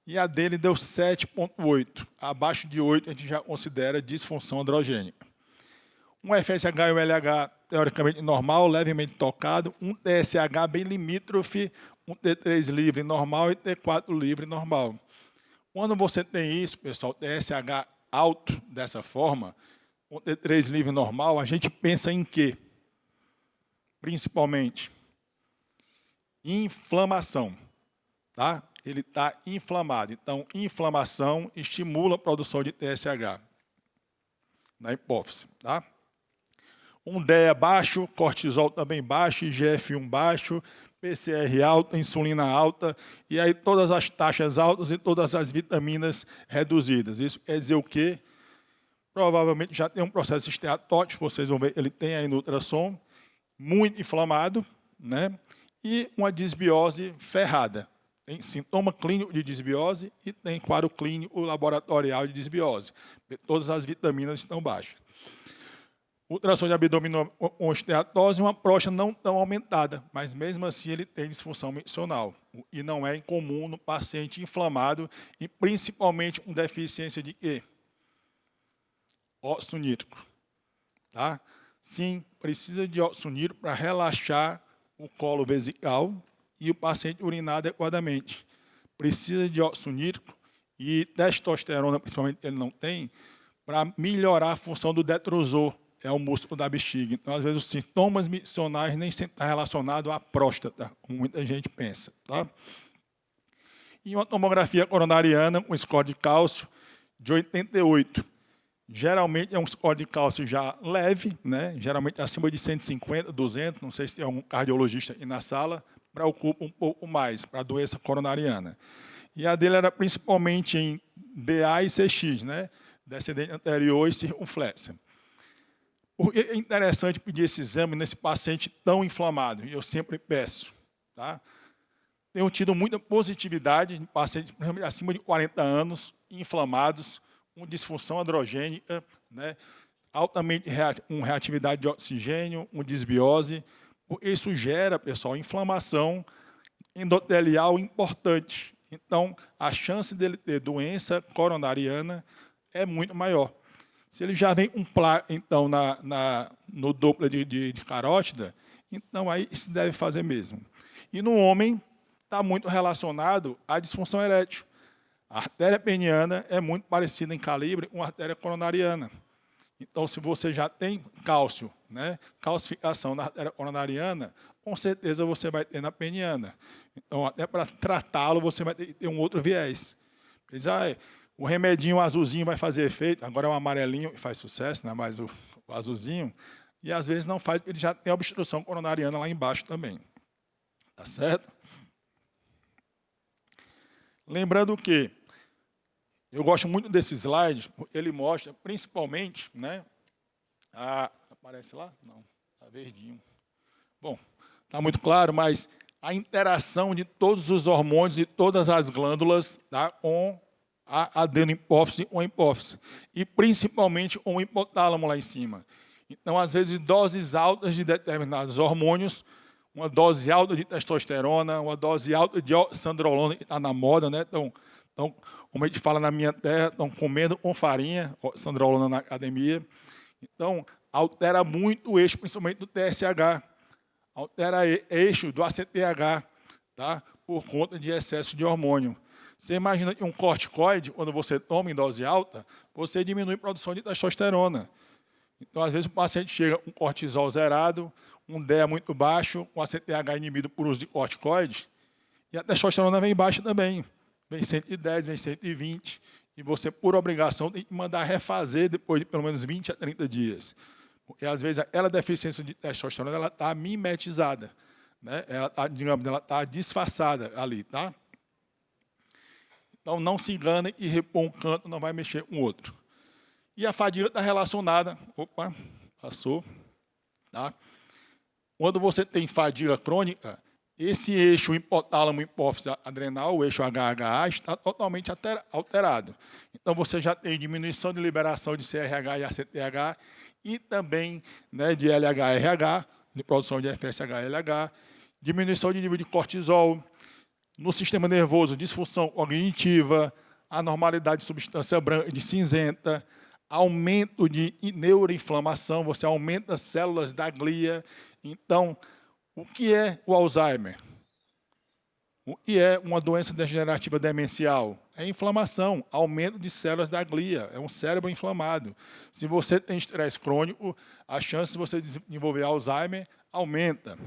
E a dele deu 7,8. Abaixo de 8, a gente já considera disfunção androgênica. Um FSH e um LH teoricamente normal, levemente tocado, um TSH bem limítrofe, um T3 livre normal e T4 livre normal. Quando você tem isso, pessoal, TSH alto dessa forma, um T3 livre normal, a gente pensa em quê? Principalmente inflamação. Tá? Ele está inflamado. Então, inflamação estimula a produção de TSH na hipófise. Tá? Um DEA baixo, cortisol também baixo, IGF-1 baixo, PCR alta, insulina alta, e aí todas as taxas altas e todas as vitaminas reduzidas. Isso quer dizer o quê? Provavelmente já tem um processo esteatótico, vocês vão ver, ele tem aí no ultrassom, muito inflamado, né? E uma disbiose ferrada. Tem sintoma clínico de disbiose e tem quadro clínico laboratorial de disbiose. Todas as vitaminas estão baixas. Ultrassom de abdômen com esteatose e uma próstata não tão aumentada, mas mesmo assim ele tem disfunção miccional. E não é incomum no paciente inflamado e principalmente com deficiência de quê? Óxido nítrico. Tá? Sim, precisa de óxido nítrico para relaxar o colo vesical e o paciente urinar adequadamente. Precisa de óxido nítrico e testosterona, principalmente ele não tem, para melhorar a função do detrusor, é o músculo da bexiga. Então, às vezes, os sintomas miccionais nem sempre estão relacionados à próstata, como muita gente pensa. Tá? E uma tomografia coronariana com score de cálcio de 88. Geralmente é um score de cálcio já leve, né? Geralmente acima de 150, 200, não sei se tem algum cardiologista aí na sala, preocupa um pouco mais para a doença coronariana. E a dele era principalmente em DA e CX, né? Descendente anterior e circunflexa. Porque é interessante pedir esse exame nesse paciente tão inflamado, e eu sempre peço. Tá? tenho tido muita positividade em pacientes acima de 40 anos, inflamados, com disfunção androgênica, né, altamente com reatividade de oxigênio, com desbiose. Isso gera, pessoal, inflamação endotelial importante. Então, a chance dele ter doença coronariana é muito maior. Se ele já vem com placa, então, no Doppler de carótida, então aí se deve fazer mesmo. E no homem, está muito relacionado à disfunção erétil. A artéria peniana é muito parecida em calibre com a artéria coronariana. Então, se você já tem cálcio, né, calcificação na artéria coronariana, com certeza você vai ter na peniana. Então, até para tratá-lo, você vai ter que ter um outro viés. O remedinho azulzinho vai fazer efeito, agora é o amarelinho que faz sucesso, né, mas o azulzinho, e às vezes não faz, porque ele já tem obstrução coronariana lá embaixo também. Tá certo? Lembrando que eu gosto muito desse slide, ele mostra principalmente, né, aparece lá? Não, está verdinho. Bom, está muito claro, mas a interação de todos os hormônios e todas as glândulas, tá, com a adenohipófise ou hipófise, e principalmente com o hipotálamo lá em cima. Então, às vezes, doses altas de determinados hormônios, uma dose alta de testosterona, uma dose alta de oxandrolona, que está na moda, né? Então, como a gente fala na minha terra, estão comendo com farinha, oxandrolona na academia. Então, altera muito o eixo, principalmente do TSH, altera eixo do ACTH, tá? Por conta de excesso de hormônio. Você imagina que um corticoide, quando você toma em dose alta, você diminui a produção de testosterona. Então, às vezes, o paciente chega com cortisol zerado, um DEA muito baixo, com ACTH inibido por uso de corticoides, e a testosterona vem baixa também. Vem 110, vem 120, e você, por obrigação, tem que mandar refazer depois de pelo menos 20 a 30 dias. Porque, às vezes, aquela deficiência de testosterona ela está mimetizada, né? Ela está, digamos, ela está disfarçada ali, tá? Então, não se engane e repor um canto, não vai mexer com o outro. E a fadiga está relacionada... Opa, passou. Tá? Quando você tem fadiga crônica, esse eixo hipotálamo hipófise adrenal, o eixo HHA, está totalmente alterado. Então, você já tem diminuição de liberação de CRH e ACTH e também, né, de LH-RH, de produção de FSH-LH, diminuição de nível de cortisol. No sistema nervoso, disfunção cognitiva, anormalidade de substância branca de cinzenta, aumento de neuroinflamação, você aumenta as células da glia. Então, o que é o Alzheimer? O que é uma doença degenerativa demencial? É inflamação, aumento de células da glia, é um cérebro inflamado. Se você tem estresse crônico, a chance de você desenvolver Alzheimer aumenta.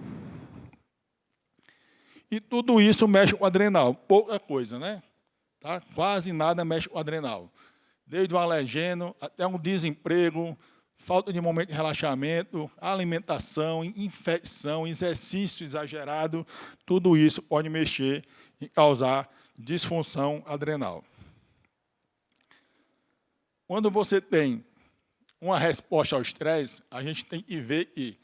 E tudo isso mexe com o adrenal, pouca coisa, né? Tá? Quase nada mexe com o adrenal. Desde o alergeno até um desemprego, falta de momento de relaxamento, alimentação, infecção, exercício exagerado, tudo isso pode mexer e causar disfunção adrenal. Quando você tem uma resposta ao estresse, a gente tem que ver que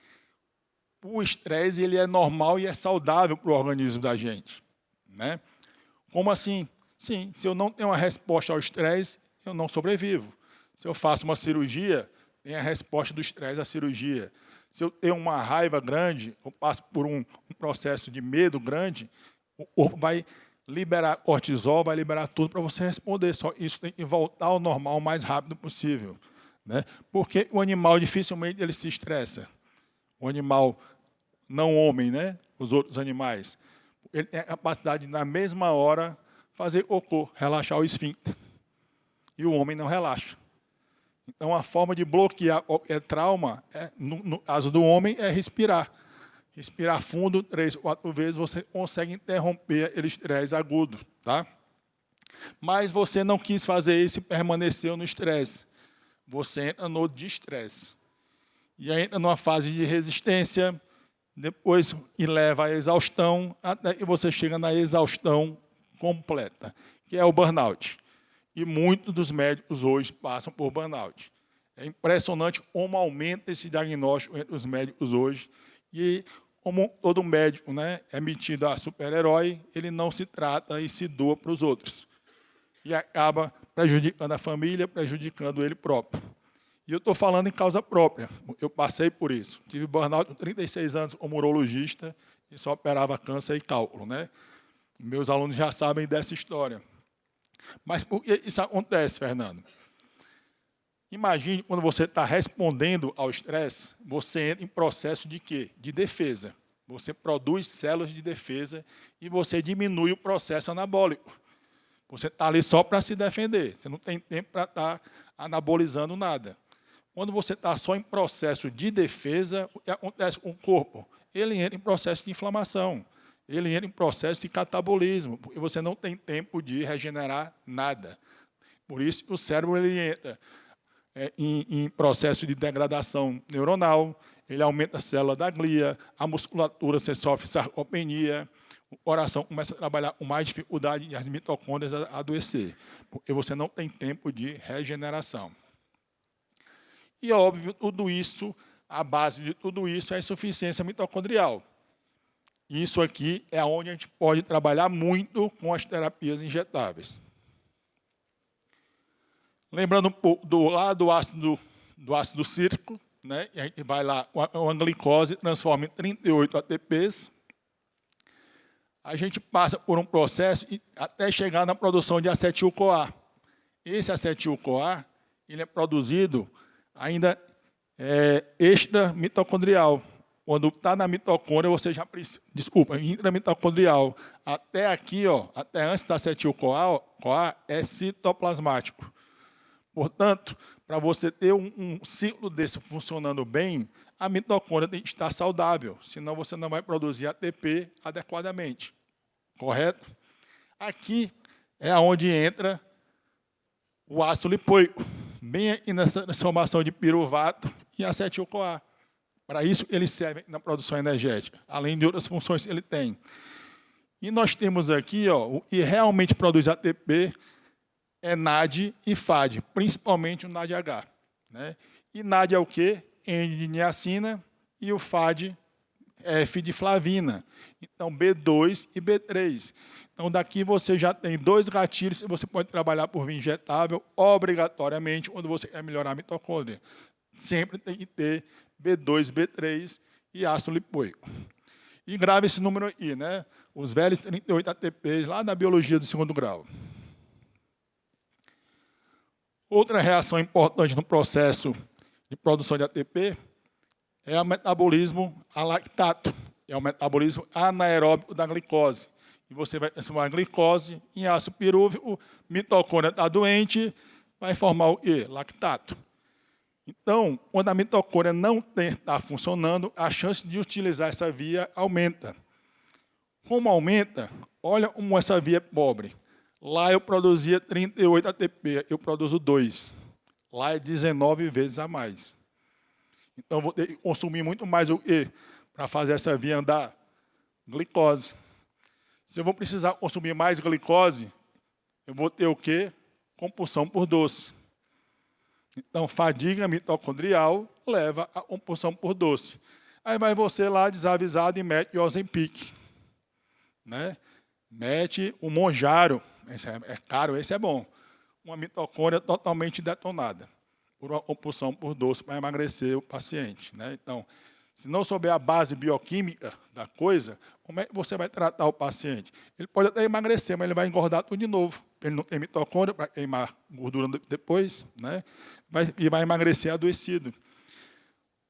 o estresse ele é normal e é saudável para o organismo da gente, né? Como assim? Sim, se eu não tenho uma resposta ao estresse, eu não sobrevivo. Se eu faço uma cirurgia, tem a resposta do estresse à cirurgia. Se eu tenho uma raiva grande, eu passo por um processo de medo grande, o corpo vai liberar cortisol, vai liberar tudo para você responder. Só isso tem que voltar ao normal o mais rápido possível, né? Porque o animal dificilmente ele se estressa. O animal não homem, né? Os outros animais. Ele tem a capacidade de, na mesma hora, fazer cocô, relaxar o esfíncter. E o homem não relaxa. Então, a forma de bloquear qualquer trauma, no caso do homem, é respirar. Respirar fundo, 3, 4 vezes, você consegue interromper aquele estresse agudo. Tá? Mas você não quis fazer isso e permaneceu no estresse. Você entra no destresse. E aí entra numa fase de resistência, depois leva à exaustão, até que você chega na exaustão completa, que é o burnout. E muitos dos médicos hoje passam por burnout. É impressionante como aumenta esse diagnóstico entre os médicos hoje. E como todo médico, né, é metido a super-herói, ele não se trata e se doa para os outros. E acaba prejudicando a família, prejudicando ele próprio. E eu estou falando em causa própria. Eu passei por isso. Tive burnout com 36 anos como urologista e só operava câncer e cálculo, né? Meus alunos já sabem dessa história. Mas por que isso acontece, Fernando? Imagine quando você está respondendo ao estresse, você entra em processo de quê? De defesa. Você produz células de defesa e você diminui o processo anabólico. Você está ali só para se defender. Você não tem tempo para estar anabolizando nada. Quando você está só em processo de defesa, o que acontece com o corpo? Ele entra em processo de inflamação. Ele entra em processo de catabolismo, porque você não tem tempo de regenerar nada. Por isso, o cérebro ele entra em processo de degradação neuronal, ele aumenta a célula da glia, a musculatura, você sofre sarcopenia, o coração começa a trabalhar com mais dificuldade e as mitocôndrias a adoecer, porque você não tem tempo de regeneração. E, óbvio, tudo isso, a base de tudo isso é a insuficiência mitocondrial. Isso aqui é onde a gente pode trabalhar muito com as terapias injetáveis. Lembrando um pouco do ácido cítrico, né? E a gente vai lá, a glicose transforma em 38 ATPs. A gente passa por um processo até chegar na produção de acetil-CoA. Esse acetil-CoA ele é produzido ainda extramitocondrial. Quando está na mitocôndria, você já precisa... Desculpa, intramitocondrial. Até aqui, ó, até antes da acetil-CoA, é citoplasmático. Portanto, para você ter um ciclo desse funcionando bem, a mitocôndria tem que estar saudável, senão você não vai produzir ATP adequadamente. Correto? Aqui é onde entra o ácido lipoico, bem aqui nessa transformação de piruvato e acetil-CoA. Para isso, ele serve na produção energética, além de outras funções que ele tem. E nós temos aqui, ó, o que realmente produz ATP é NAD e FAD, principalmente o NADH. Né? E NAD é o quê? N de niacina e o FAD é F de flavina. Então, B2 e B3. Então, daqui você já tem 2 gatilhos e você pode trabalhar por via injetável, obrigatoriamente, quando você quer melhorar a mitocôndria. Sempre tem que ter B2, B3 e ácido lipoico. E grave esse número aqui, né? Os velhos 38 ATPs, lá na biologia do 2º grau. Outra reação importante no processo de produção de ATP é o metabolismo a lactato, é o metabolismo anaeróbico da glicose. E você vai transformar a glicose em ácido pirúvico, mitocôndria está doente, vai formar o quê? Lactato. Então, quando a mitocôndria não está funcionando, a chance de utilizar essa via aumenta. Como aumenta? Olha como essa via é pobre. Lá eu produzia 38 ATP, eu produzo 2. Lá é 19 vezes a mais. Então, eu vou ter que consumir muito mais o quê? Para fazer essa via andar? Glicose. Se eu vou precisar consumir mais glicose, eu vou ter o quê? Compulsão por doce. Então, fadiga mitocondrial leva a compulsão por doce. Aí vai você lá desavisado e mete o Ozempic. Né? Mete o Monjaro. Esse é caro, esse é bom. Uma mitocôndria totalmente detonada por uma compulsão por doce para emagrecer o paciente. Né? Então, se não souber a base bioquímica da coisa, como é que você vai tratar o paciente? Ele pode até emagrecer, mas ele vai engordar tudo de novo. Ele não tem mitocôndria para queimar gordura depois, né? E vai emagrecer adoecido.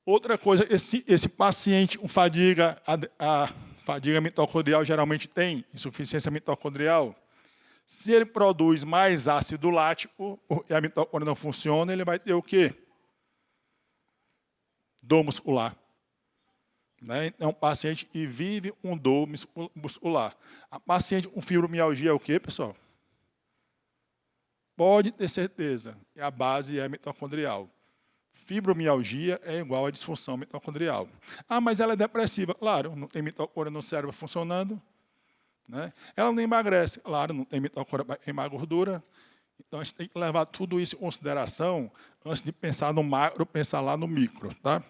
Outra coisa, esse paciente com fadiga, a fadiga mitocondrial geralmente tem insuficiência mitocondrial. Se ele produz mais ácido lático, e a mitocôndria não funciona, ele vai ter o quê? Dor muscular. Né? Então, o paciente que vive com dor muscular. A paciente com fibromialgia é o quê, pessoal? Pode ter certeza que a base é mitocondrial. Fibromialgia é igual a disfunção mitocondrial. Ah, mas ela é depressiva. Claro, não tem mitocôndria no cérebro funcionando. Né? Ela não emagrece. Claro, não tem mitocôndria para queimar gordura. Então, a gente tem que levar tudo isso em consideração antes de pensar no macro, pensar lá no micro. Tá?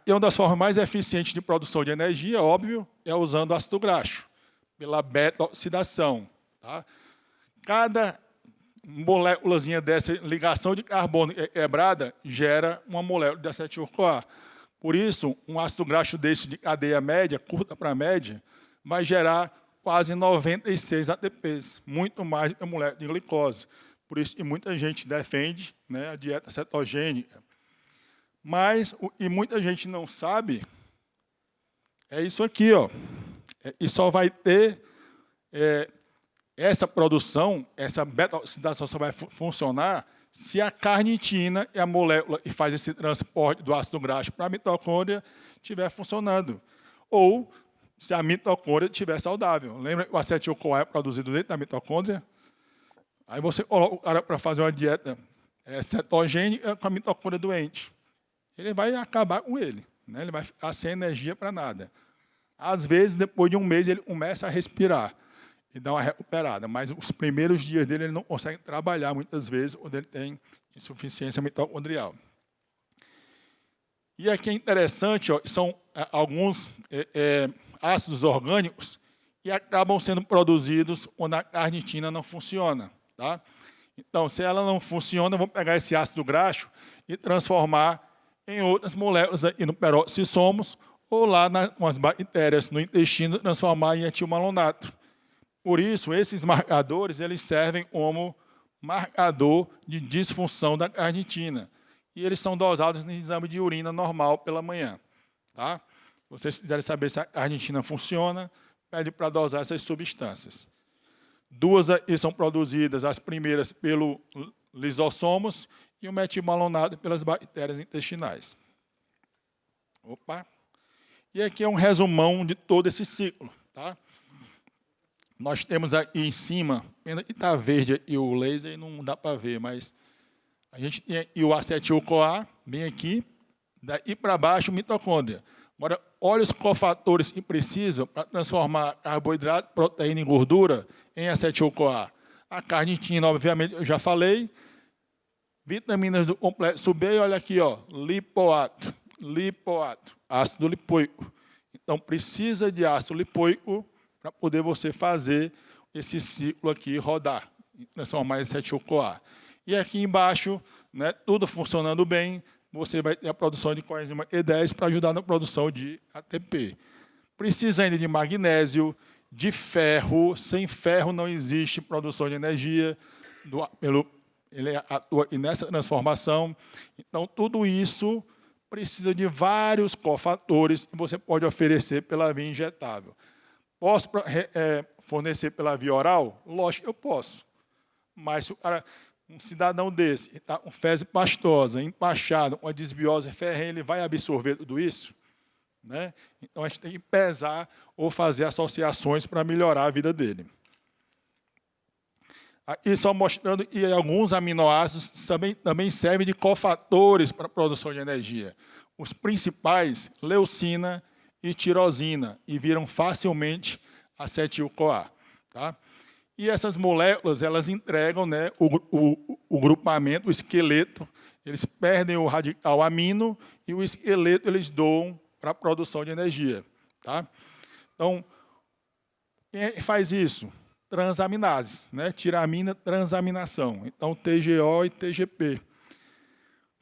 E uma das formas mais eficientes de produção de energia, óbvio, é usando ácido graxo, pela beta-oxidação. Tá? Cada moléculazinha dessa ligação de carbono quebrada gera uma molécula de acetil-CoA. Por isso, um ácido graxo desse de cadeia média, curta para média, vai gerar quase 96 ATPs, muito mais do que a molécula de glicose. Por isso que muita gente defende, né, a dieta cetogênica. Mas o que muita gente não sabe é isso aqui, ó. E só vai ter essa produção, essa beta-oxidação só vai funcionar se a carnitina, é a molécula que faz esse transporte do ácido graxo para a mitocôndria, estiver funcionando. Ou se a mitocôndria estiver saudável. Lembra que o acetil-CoA é produzido dentro da mitocôndria? Aí você coloca o cara para fazer uma dieta cetogênica com a mitocôndria doente. Ele vai acabar com ele, né? Ele vai ficar sem energia para nada. Às vezes, depois de um mês, ele começa a respirar e dá uma recuperada, mas os primeiros dias dele ele não consegue trabalhar, muitas vezes, quando ele tem insuficiência mitocondrial. E aqui é interessante, ó, são alguns ácidos orgânicos que acabam sendo produzidos quando a carnitina não funciona. Tá? Então, se ela não funciona, vamos pegar esse ácido graxo e transformar em outras moléculas aqui no peroxissomos ou lá com as bactérias no intestino, transformar em etilmalonato. Por isso, esses marcadores eles servem como marcador de disfunção da carnitina. E eles são dosados no exame de urina normal pela manhã. Tá? Se vocês quiserem saber se a carnitina funciona, pede para dosar essas substâncias. Duas aqui são produzidas, as primeiras pelo lisossomos e o metilmalonato pelas bactérias intestinais. Opa! E aqui é um resumão de todo esse ciclo. Tá? Nós temos aqui em cima, pena que está verde e o laser não dá para ver, mas a gente tem aqui o acetil-CoA, bem aqui, daí para baixo mitocôndria. Agora, olha os cofatores que precisam para transformar carboidrato, proteína e gordura em acetil-CoA. A carnitina, obviamente, eu já falei. Vitaminas do complexo B, olha aqui, ó, lipoato, ácido lipoico. Então, precisa de ácido lipoico para poder você fazer esse ciclo aqui rodar, transformar em acetil-CoA. E aqui embaixo, né, tudo funcionando bem, você vai ter a produção de coenzima Q10 para ajudar na produção de ATP. Precisa ainda de magnésio, de ferro. Sem ferro não existe produção de energia. Ele atua nessa transformação. Então, tudo isso precisa de vários cofatores que você pode oferecer pela via injetável. Posso fornecer pela via oral? Lógico que eu posso. Mas se o cara, um cidadão desse está com fezes pastosa, empachado, com a desbiose ferrenha, ele vai absorver tudo isso? Né? Então, a gente tem que pesar ou fazer associações para melhorar a vida dele. Aqui só mostrando que alguns aminoácidos também servem de cofatores para a produção de energia. Os principais, leucina e tirosina, e viram facilmente acetil-CoA. Tá? E essas moléculas, elas entregam, né, o grupamento, o esqueleto, eles perdem o radical amino e o esqueleto eles doam para a produção de energia. Tá? Então, quem faz isso? Transaminases, né? Tiramina, transaminação. Então, TGO e TGP.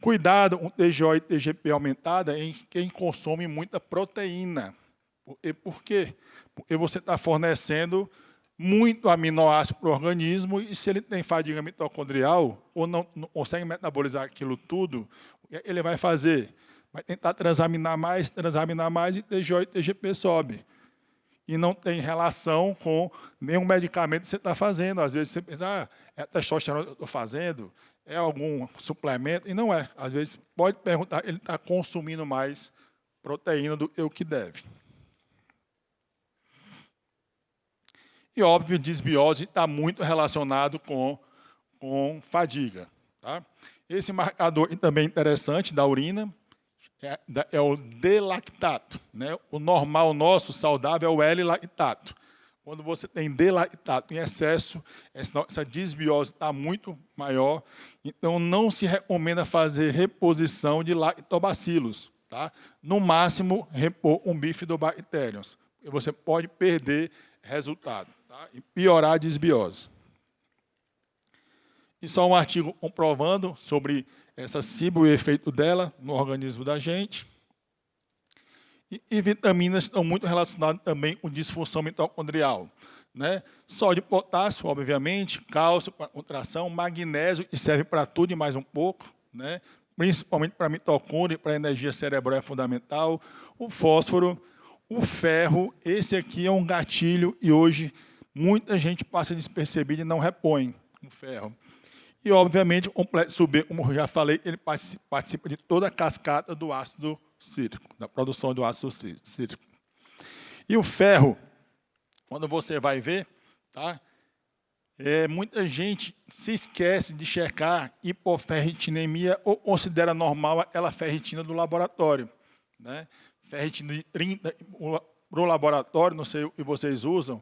Cuidado com TGO e TGP aumentada em quem consome muita proteína. Por quê? Porque você está fornecendo muito aminoácido para o organismo e se ele tem fadiga mitocondrial ou não consegue metabolizar aquilo tudo, o que ele vai fazer? Vai tentar transaminar mais e TGO e TGP sobe. E não tem relação com nenhum medicamento que você está fazendo. Às vezes você pensa, é testosterona que eu estou fazendo, é algum suplemento, e não é. Às vezes pode perguntar, ele está consumindo mais proteína do que o que deve. E, óbvio, desbiose está muito relacionado com fadiga. Tá? Esse marcador também interessante da urina é o D-lactato. Né? O normal nosso, saudável, é o L-lactato. Quando você tem D-lactato em excesso, essa desbiose está muito maior, então não se recomenda fazer reposição de lactobacilos. tá? No máximo, repor um bifidobacteriums. E você pode perder resultado, tá? E piorar a desbiose. E só um artigo comprovando sobre essa cibo e o efeito dela no organismo da gente. E vitaminas estão muito relacionadas também com disfunção mitocondrial, né? Sódio e potássio, obviamente, cálcio para contração, magnésio, e serve para tudo e mais um pouco, né? Principalmente para mitocôndria, para energia cerebral é fundamental. O fósforo, o ferro, esse aqui é um gatilho e hoje muita gente passa despercebido e não repõe o ferro. E, obviamente, o complexo B, como eu já falei, ele participa de toda a cascata do ácido cítrico, da produção do ácido cítrico. E o ferro, quando você vai ver, tá? Muita gente se esquece de checar hipoferritinemia ou considera normal aquela ferritina do laboratório, né? Ferritina de 30 para o laboratório, não sei o que vocês usam,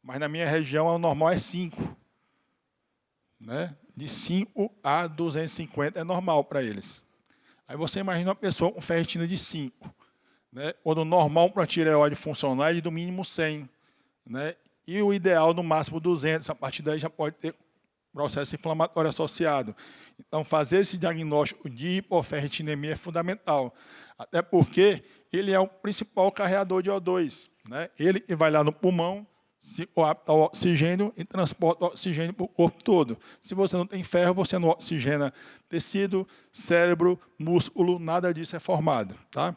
mas na minha região o normal é 5. Né? De 5 a 250 é normal para eles. Aí você imagina uma pessoa com ferritina de 5. Né? Quando o normal para a tireoide funcionar é de no mínimo 100. Né? E o ideal, no máximo 200. A partir daí já pode ter processo inflamatório associado. Então, fazer esse diagnóstico de hipoferritinemia é fundamental. Até porque ele é o principal carreador de O2. Né? Ele que vai lá no pulmão, se coapta o oxigênio e transporta o oxigênio para o corpo todo. Se você não tem ferro, você não oxigena tecido, cérebro, músculo, nada disso é formado. Tá?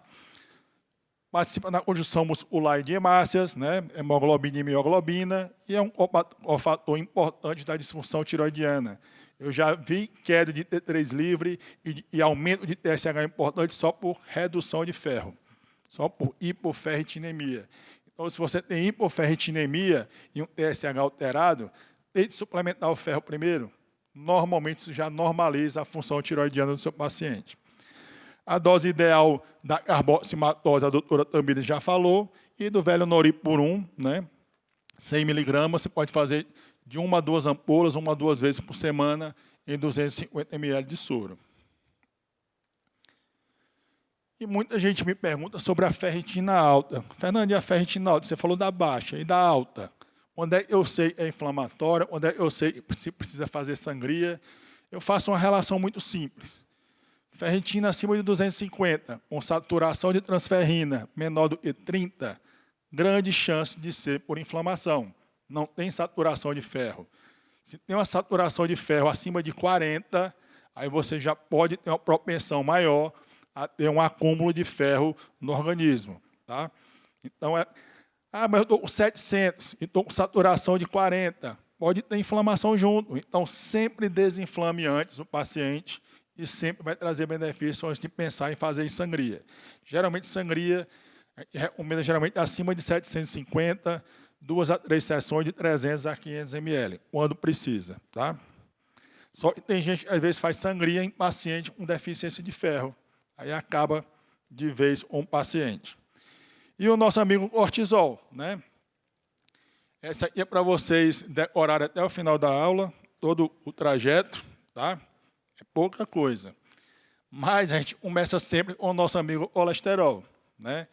Participa na conjunção muscular de hemácias, né? Hemoglobina e mioglobina, e é um fator importante da disfunção tiroidiana. Eu já vi queda de T3 livre e aumento de TSH importante só por redução de ferro, só por hipoferritinemia. Então, se você tem hipoferritinemia e um TSH alterado, tem de suplementar o ferro primeiro. Normalmente, isso já normaliza a função tiroidiana do seu paciente. A dose ideal da carboximatose, a doutora Tamires já falou, e do velonoripurum, né, 100 mg, você pode fazer de 1 a 2 ampolas, 1 a 2 vezes por semana, em 250 ml de soro. E muita gente me pergunta sobre a ferritina alta. Fernando, e a ferritina alta? Você falou da baixa e da alta. Onde é que eu sei que é inflamatória? Onde é que eu sei que precisa fazer sangria? Eu faço uma relação muito simples. Ferritina acima de 250, com saturação de transferrina menor do que 30, grande chance de ser por inflamação. Não tem saturação de ferro. Se tem uma saturação de ferro acima de 40, aí você já pode ter uma propensão maior a ter um acúmulo de ferro no organismo. Tá? Então, mas eu estou com 700 e estou com saturação de 40. Pode ter inflamação junto. Então, sempre desinflame antes o paciente e sempre vai trazer benefício antes de pensar em fazer sangria. Geralmente, sangria, recomenda geralmente acima de 750, 2 a 3 sessões de 300 a 500 ml, quando precisa. Tá? Só que tem gente que, às vezes, faz sangria em paciente com deficiência de ferro. Aí acaba de vez com o paciente. E o nosso amigo cortisol, né? Essa aqui é para vocês decorarem até o final da aula, todo o trajeto, tá? É pouca coisa. Mas a gente começa sempre com o nosso amigo colesterol, né?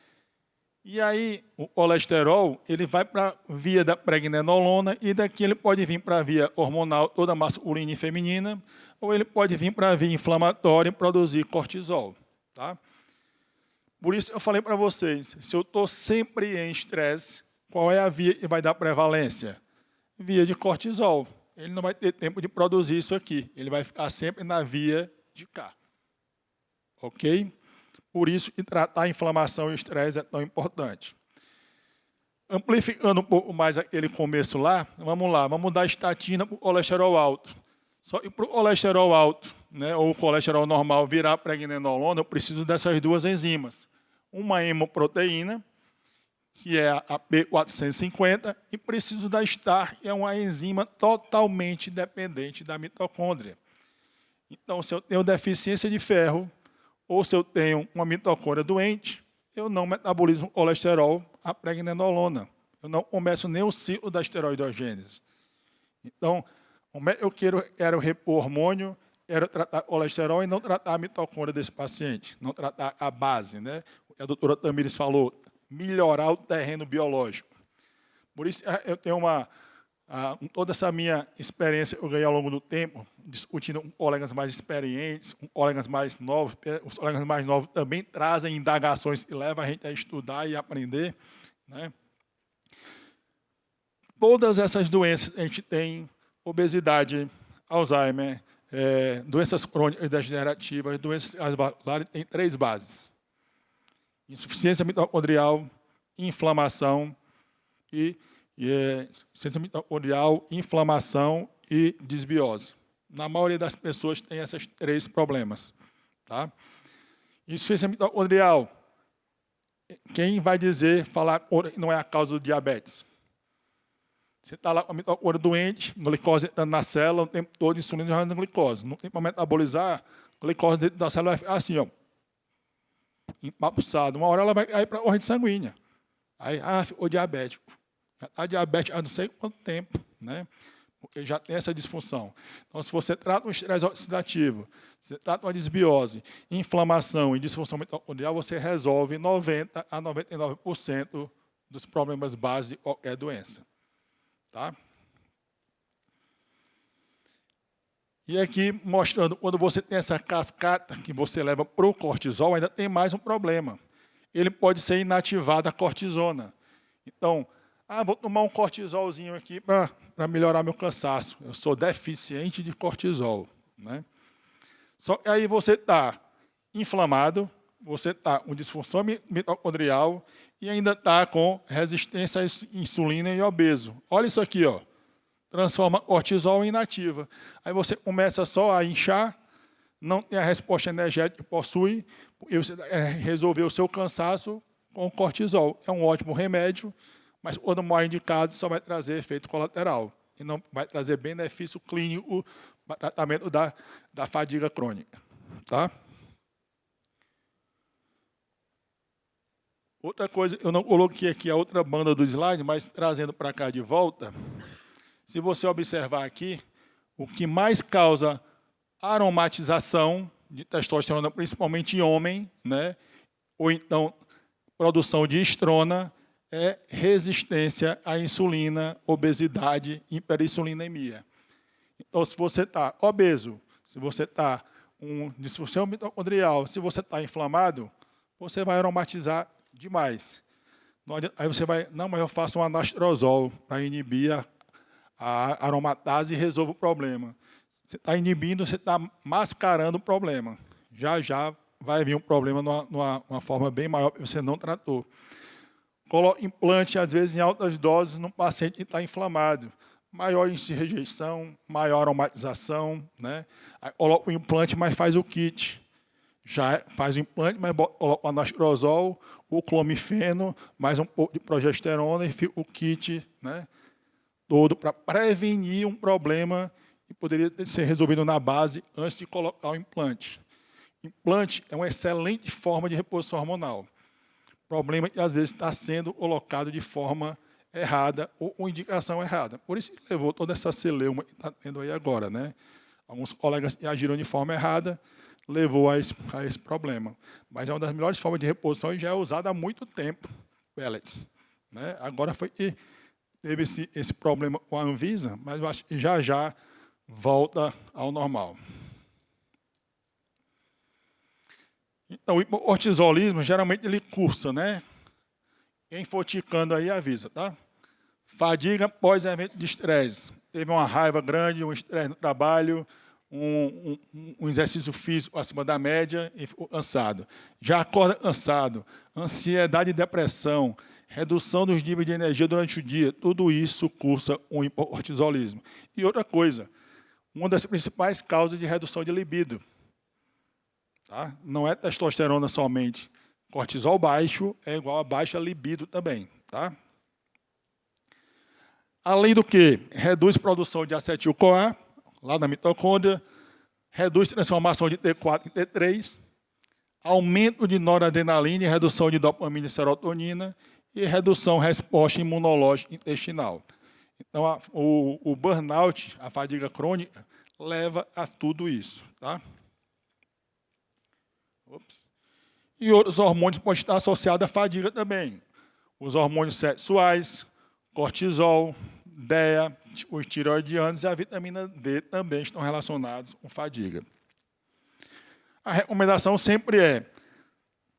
E aí, o colesterol, ele vai para a via da pregnenolona e daqui ele pode vir para a via hormonal, toda masculina e feminina, ou ele pode vir para a via inflamatória e produzir cortisol. Tá? Por isso eu falei para vocês, se eu estou sempre em estresse, qual é a via que vai dar prevalência? Via de cortisol. Ele não vai ter tempo de produzir isso aqui. Ele vai ficar sempre na via de cá. Ok? Por isso que tratar a inflamação e o estresse é tão importante. Amplificando um pouco mais aquele começo lá, vamos dar estatina para o colesterol alto. Só que para o colesterol alto, né, ou o colesterol normal virar pregnenolona, eu preciso dessas duas enzimas. Uma hemoproteína, que é a P450, e preciso da STAR, que é uma enzima totalmente dependente da mitocôndria. Então, se eu tenho deficiência de ferro, ou se eu tenho uma mitocôndria doente, eu não metabolizo o colesterol, a pregnenolona. Eu não começo nem o ciclo da esteroidogênese. Então, eu quero repor hormônio, era tratar colesterol e não tratar a mitocôndria desse paciente, não tratar a base, né? A doutora Tamires falou, melhorar o terreno biológico. Por isso, eu tenho toda essa minha experiência eu ganhei ao longo do tempo, discutindo com colegas mais experientes, com colegas mais novos. Os colegas mais novos também trazem indagações que levam a gente a estudar e aprender, né? Todas essas doenças a gente tem obesidade, Alzheimer, doenças crônicas degenerativas, doenças cardiovasculares, tem 3 bases. Insuficiência mitocondrial, inflamação insuficiência mitocondrial, inflamação e desbiose. Na maioria das pessoas tem esses 3 problemas. Tá? Insuficiência mitocondrial, quem vai falar que não é a causa do diabetes? Você está lá com a mitocôndria doente, glicose entrando na célula, o tempo todo, insulina gerando glicose. Não tem para metabolizar, a glicose dentro da célula vai ficar assim, ó, empapuçada. Uma hora ela vai cair para a corrente sanguínea. Aí, ficou diabético. Já está diabético há não sei quanto tempo, né? Porque já tem essa disfunção. Então, se você trata um estresse oxidativo, você trata uma desbiose, inflamação e disfunção mitocondrial, você resolve 90% a 99% dos problemas básicos de qualquer doença. Tá? E aqui, mostrando, quando você tem essa cascata que você leva para o cortisol, ainda tem mais um problema. Ele pode ser inativado a cortisona. Então, vou tomar um cortisolzinho aqui para melhorar meu cansaço. Eu sou deficiente de cortisol. Né? Só que aí você está inflamado, você está com disfunção mitocondrial e ainda está com resistência à insulina e obeso. Olha isso aqui, ó. Transforma cortisol em inativa. Aí você começa só a inchar, não tem a resposta energética que possui, porque você resolveu o seu cansaço com o cortisol. É um ótimo remédio, mas quando mal indicado, só vai trazer efeito colateral e não vai trazer benefício clínico para o tratamento da fadiga crônica. Tá? Outra coisa, eu não coloquei aqui a outra banda do slide, mas trazendo para cá de volta, se você observar aqui, o que mais causa aromatização de testosterona, principalmente em homem, né, ou então produção de estrona, é resistência à insulina, obesidade, hiperinsulinemia. Então, se você está obeso, se você está com disfunção mitocondrial, se você está inflamado, você vai aromatizar demais. Aí você vai, mas eu faço um anastrozol para inibir a aromatase e resolvo o problema. Você está inibindo, você está mascarando o problema. Já vai vir um problema numa forma bem maior que você não tratou. Coloca implante, às vezes, em altas doses, num paciente que está inflamado. Maior índice de rejeição, maior aromatização. Né? Aí coloca o implante, mas faz o kit. Já faz o implante, mas coloca o anastrozol, o clomifeno, mais um pouco de progesterona e fica o kit, né, todo para prevenir um problema que poderia ser resolvido na base antes de colocar o implante. Implante é uma excelente forma de reposição hormonal. O problema é que, às vezes, está sendo colocado de forma errada ou com indicação errada. Por isso que levou toda essa celeuma que está tendo aí agora. Né? Alguns colegas que agiram de forma errada, levou a esse problema. Mas é uma das melhores formas de reposição e já é usada há muito tempo, pellets. Né? Agora foi que teve esse problema com a Anvisa, mas eu acho que já volta ao normal. Então, o hipocortisolismo, geralmente, ele cursa, né? Quem for ticando aí, avisa, tá? Fadiga pós-evento de estresse. Teve uma raiva grande, um estresse no trabalho, um exercício físico acima da média e ficou cansado. Já acorda cansado, ansiedade e depressão, redução dos níveis de energia durante o dia, tudo isso cursa um hipocortisolismo. E outra coisa, uma das principais causas de redução de libido. Tá? Não é testosterona somente. Cortisol baixo é igual a baixa libido também. Tá? Além do que, reduz produção de acetil-CoA, lá na mitocôndria, reduz transformação de T4 em T3, aumento de noradrenalina e redução de dopamina e serotonina e redução resposta imunológica intestinal. Então, o burnout, a fadiga crônica, leva a tudo isso. Tá? Ops. E outros hormônios podem estar associados à fadiga também. Os hormônios sexuais, cortisol, DEA, os tireoidianos e a vitamina D também estão relacionados com fadiga. A recomendação sempre é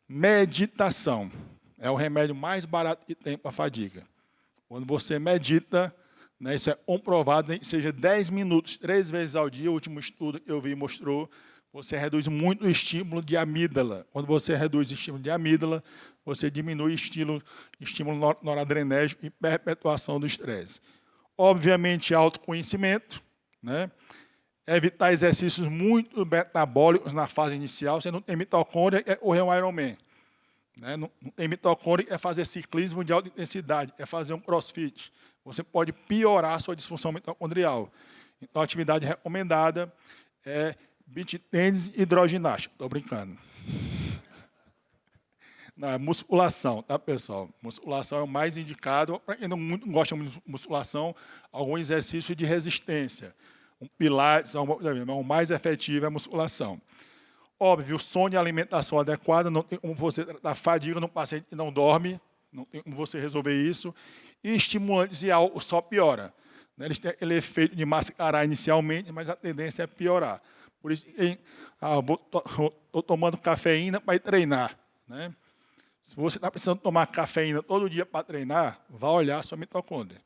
meditação. É o remédio mais barato que tem para a fadiga. Quando você medita, né, isso é comprovado, seja 10 minutos, 3 vezes ao dia, o último estudo que eu vi mostrou, você reduz muito o estímulo de amígdala. Quando você reduz o estímulo de amígdala, você diminui o estímulo noradrenérgico e perpetuação do estresse. Obviamente, autoconhecimento, né? Evitar exercícios muito metabólicos na fase inicial. Você não tem mitocôndria, é correr um Ironman. Né? Não tem mitocôndria, é fazer ciclismo de alta intensidade, é fazer um crossfit. Você pode piorar a sua disfunção mitocondrial. Então, a atividade recomendada é beach tênis e hidroginástica. Estou brincando. Não, é musculação, tá, pessoal? Musculação é o mais indicado. Para quem não muito gosta de musculação, algum exercício de resistência. Um pilates, o mais efetivo é a musculação. Óbvio, sono e alimentação adequada, não tem como você tratar fadiga no paciente que não dorme, não tem como você resolver isso. E estimulantes e álcool só piora. Eles têm aquele efeito de mascarar inicialmente, mas a tendência é piorar. Por isso, estou tomando cafeína para ir treinar. Né? Se você está precisando tomar cafeína todo dia para treinar, vá olhar a sua mitocôndria.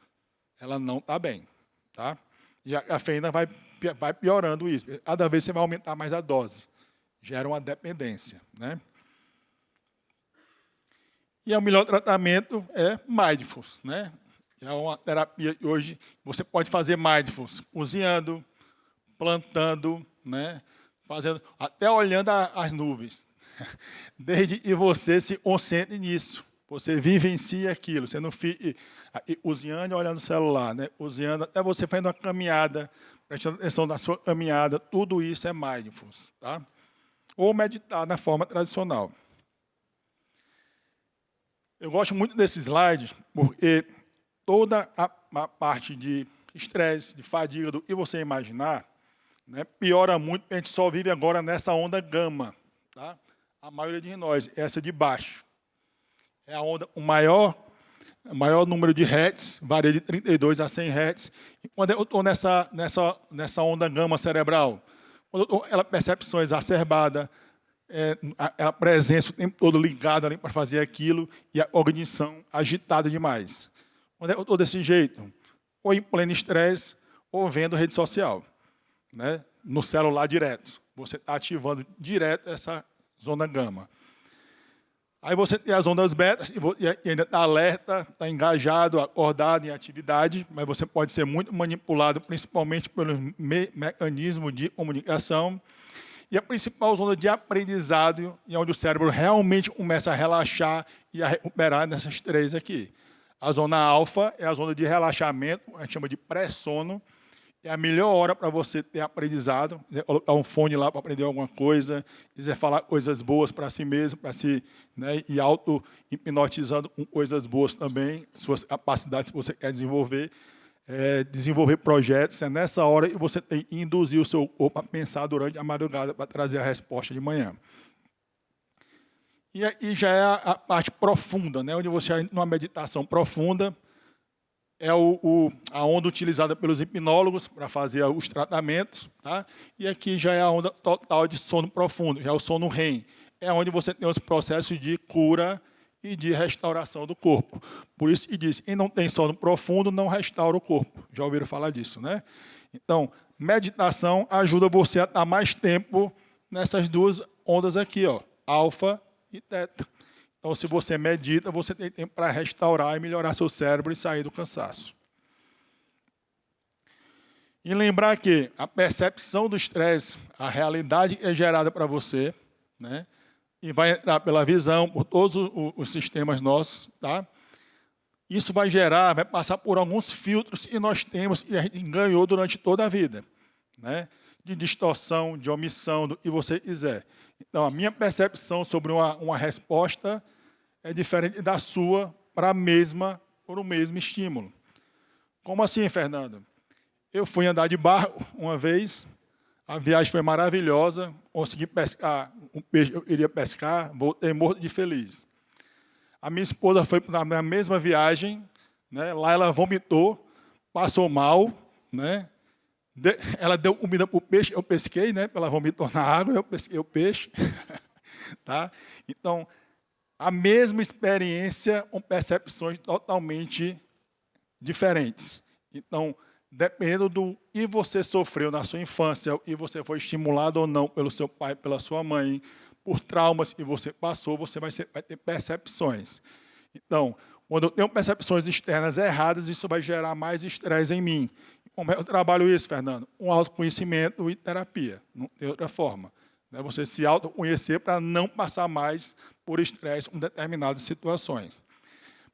Ela não está bem. Tá? E a cafeína vai piorando isso. Cada vez você vai aumentar mais a dose. Gera uma dependência. Né? E o melhor tratamento é mindfulness. Né? É uma terapia que hoje você pode fazer mindfulness cozinhando, plantando, né? Fazendo, até olhando as nuvens. Desde que você se concentre nisso. Você vivencie aquilo. Você não fique cozinhando e olhando o celular. Né? Cozinhando, até você fazendo uma caminhada, prestando atenção na sua caminhada. Tudo isso é mindfulness. Tá? Ou meditar na forma tradicional. Eu gosto muito desse slide, porque toda a parte de estresse, de fadiga, do que você imaginar, né, piora muito, a gente só vive agora nessa onda gama. Tá? A maioria de nós, essa de baixo. É a onda, o maior número de hertz, varia de 32 a 100 hertz. E quando eu estou nessa onda gama cerebral, quando eu estou ela percepção exacerbada, a presença o tempo todo ligada ali para fazer aquilo, e a cognição agitada demais. Quando eu estou desse jeito, ou em pleno estresse, ou vendo rede social. Né, no celular direto. Você está ativando direto essa zona gama. Aí você tem as ondas betas e ainda está alerta, está engajado, acordado em atividade, mas você pode ser muito manipulado, principalmente pelos mecanismos de comunicação. E a principal zona de aprendizado, e onde o cérebro realmente começa a relaxar e a recuperar nessas três aqui. A zona alfa é a zona de relaxamento, a gente chama de pré-sono. É a melhor hora para você ter aprendizado, colocar um fone lá para aprender alguma coisa, quiser falar coisas boas para si mesmo, para si, né, e auto-hipnotizando com coisas boas também, suas capacidades que você quer desenvolver, desenvolver projetos. É nessa hora que você tem que induzir o seu corpo a pensar durante a madrugada para trazer a resposta de manhã. E aí já é a parte profunda, né, onde você, numa meditação profunda, é a onda utilizada pelos hipnólogos para fazer os tratamentos. Tá? E aqui já é a onda total de sono profundo, já é o sono REM. É onde você tem os processos de cura e de restauração do corpo. Por isso que diz, quem não tem sono profundo não restaura o corpo. Já ouviram falar disso, né? Então, meditação ajuda você a estar mais tempo nessas duas ondas aqui, ó, alfa e teta. Então, se você medita, você tem tempo para restaurar e melhorar seu cérebro e sair do cansaço. E lembrar que a percepção do estresse, a realidade é gerada para você, né? E vai entrar pela visão, por todos os sistemas nossos. Tá? Isso vai gerar, vai passar por alguns filtros que nós temos e a gente ganhou durante toda a vida. Né? De distorção, de omissão, do que você quiser. Então, a minha percepção sobre uma resposta é diferente da sua para o mesmo estímulo. Como assim, Fernando? Eu fui andar de barco uma vez, A viagem foi maravilhosa, consegui pescar um peixe que eu queria pescar, voltei morto de feliz. A minha esposa foi na mesma viagem, né? Lá ela vomitou, passou mal, né? Ela deu comida para o peixe, eu pesquei, né? Ela vomitou na água, eu pesquei o peixe. Tá? Então, a mesma experiência com percepções totalmente diferentes. Então, dependendo do que você sofreu na sua infância, e você foi estimulado ou não pelo seu pai, pela sua mãe, por traumas que você passou, você vai ter percepções. Então, quando eu tenho percepções externas erradas, isso vai gerar mais estresse em mim. Como eu trabalho isso, Fernando? Um autoconhecimento e terapia, não tem outra forma. Você se autoconhecer para não passar mais por estresse em determinadas situações.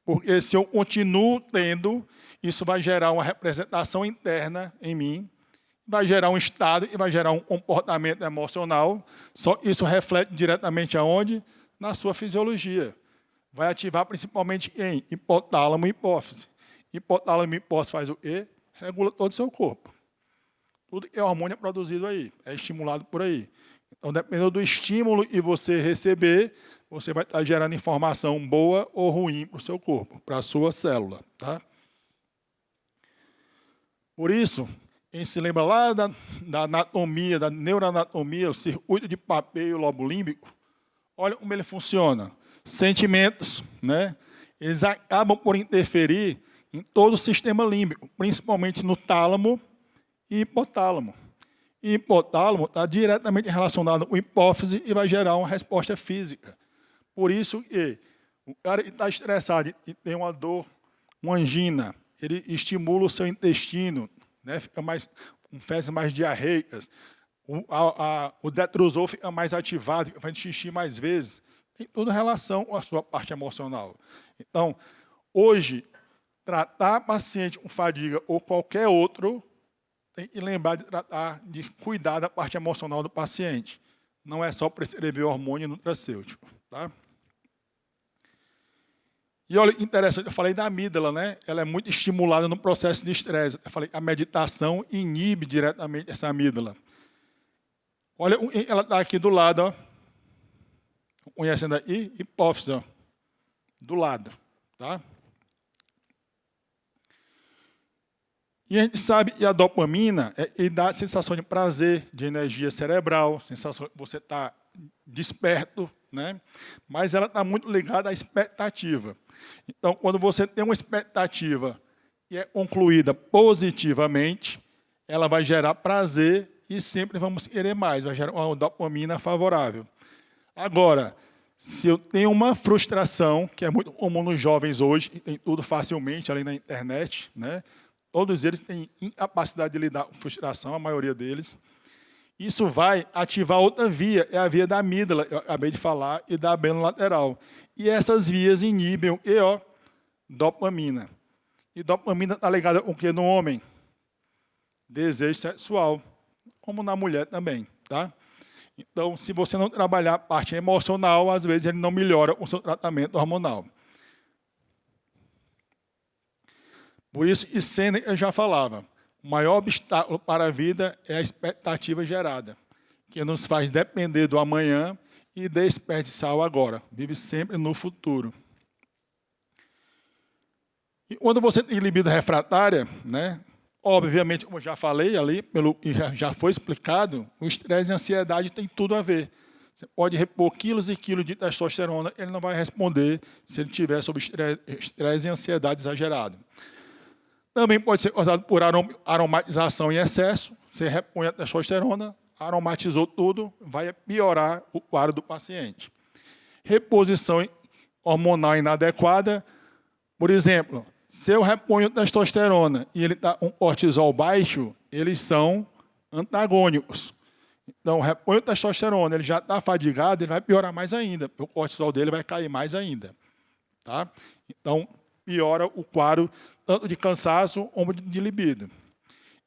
Porque se eu continuo tendo, isso vai gerar uma representação interna em mim, vai gerar um estado e vai gerar um comportamento emocional. Só isso reflete diretamente aonde? Na sua fisiologia. Vai ativar principalmente em hipotálamo e hipófise. Hipotálamo e hipófise faz o quê? Regula todo o seu corpo. Tudo que é hormônio é produzido aí, é estimulado por aí. Então, dependendo do estímulo que você receber, você vai estar gerando informação boa ou ruim para o seu corpo, para a sua célula. Tá? Por isso, quem se lembra lá da anatomia, da neuroanatomia, o circuito de Papet e o lobo límbico, olha como ele funciona. Sentimentos, né? Eles acabam por interferir em todo o sistema límbico, principalmente no tálamo e hipotálamo. E hipotálamo está diretamente relacionado com hipófise e vai gerar uma resposta física. Por isso que o cara que está estressado e tem uma dor, uma angina, ele estimula o seu intestino, né? Fica com fezes mais diarreicas, o detrusor fica mais ativado, fica fazendo xixi mais vezes. Tem toda relação com a sua parte emocional. Então, hoje, tratar paciente com fadiga ou qualquer outro, tem que lembrar de cuidar da parte emocional do paciente. Não é só prescrever hormônio nutracêutico. Tá? E olha, interessante, eu falei da amígdala, né? Ela é muito estimulada no processo de estresse. Eu falei que a meditação inibe diretamente essa amígdala. Olha, ela está aqui do lado, ó. Conhecendo aí? Hipófise, ó. Do lado. Tá? E a gente sabe que a dopamina dá sensação de prazer, de energia cerebral, sensação de você estar desperto, né? Mas ela está muito ligada à expectativa. Então, quando você tem uma expectativa e é concluída positivamente, ela vai gerar prazer e sempre vamos querer mais, vai gerar uma dopamina favorável. Agora, se eu tenho uma frustração, que é muito comum nos jovens hoje, e tem tudo facilmente ali na internet, né? Todos eles têm incapacidade de lidar com frustração, a maioria deles. Isso vai ativar outra via, é a via da amígdala, eu acabei de falar, e da lateral. E essas vias inibem o dopamina. E dopamina está ligada com o que no homem? Desejo sexual, como na mulher também. Tá? Então, se você não trabalhar a parte emocional, às vezes ele não melhora com o seu tratamento hormonal. Por isso, e Sêneca já falava, o maior obstáculo para a vida é a expectativa gerada, que nos faz depender do amanhã e desperdiçar o agora. Vive sempre no futuro. E quando você tem libido refratária, né, obviamente, como eu já falei ali, pelo que já foi explicado, o estresse e a ansiedade tem tudo a ver. Você pode repor quilos e quilos de testosterona, ele não vai responder se ele tiver sob estresse e ansiedade exagerado. Também pode ser causado por aromatização em excesso. Você repõe a testosterona, aromatizou tudo, vai piorar o quadro do paciente. Reposição hormonal inadequada. Por exemplo, se eu reponho testosterona e ele está com cortisol baixo, eles são antagônicos. Então, reponho testosterona, ele já está fadigado, ele vai piorar mais ainda, o cortisol dele vai cair mais ainda. Tá? Então, piora o quadro tanto de cansaço como de libido.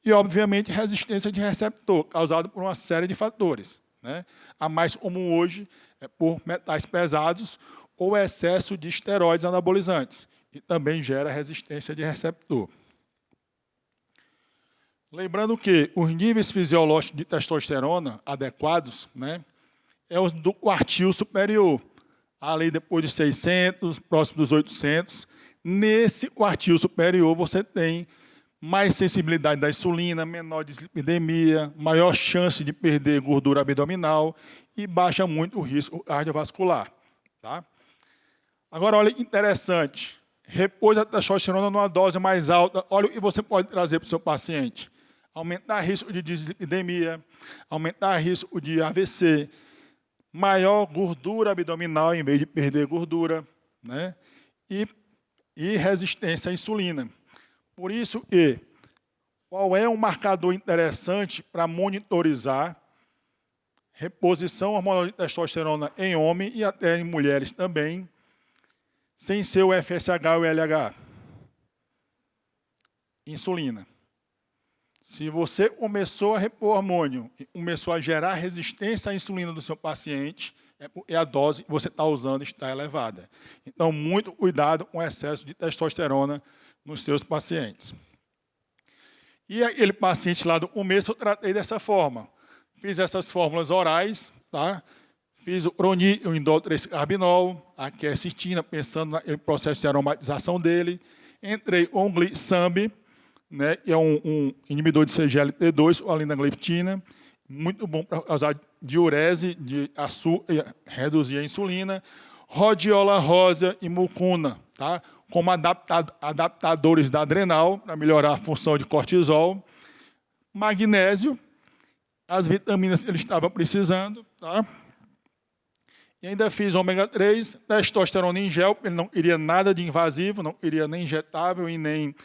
E, obviamente, resistência de receptor, causada por uma série de fatores. Né? A mais comum hoje é por metais pesados ou excesso de esteroides anabolizantes, e também gera resistência de receptor. Lembrando que os níveis fisiológicos de testosterona adequados, né, é os do quartil superior, ali depois de 600, próximo dos 800. Nesse quartil superior você tem mais sensibilidade da insulina, menor dislipidemia, maior chance de perder gordura abdominal e baixa muito o risco cardiovascular. Tá? Agora, olha que interessante. Repouso a testosterona numa dose mais alta. Olha o que você pode trazer para o seu paciente. Aumentar risco de dislipidemia, aumentar risco de AVC, maior gordura abdominal em vez de perder gordura, né? E resistência à insulina. Por isso, qual é um marcador interessante para monitorizar reposição hormonal de testosterona em homem e até em mulheres também, sem ser o FSH ou o LH? Insulina. Se você começou a repor hormônio e começou a gerar resistência à insulina do seu paciente, a dose que você está usando está elevada. Então, muito cuidado com o excesso de testosterona nos seus pacientes. E aquele paciente lá do começo eu tratei dessa forma. Fiz essas fórmulas orais, tá? Fiz o Croni, o indol 3-carbinol, a quercetina, pensando no processo de aromatização dele. Entrei com o Glisamb, né, que é um inibidor de CGLT2, ou a linagliptina, muito bom para causar diurese de açúcar e reduzir a insulina. Rhodiola rosa e mucuna, tá? Como adaptadores da adrenal, para melhorar a função de cortisol. Magnésio, as vitaminas que ele estava precisando, tá? E ainda fiz ômega 3, testosterona em gel, ele não queria nada de invasivo, não queria nem injetável e nem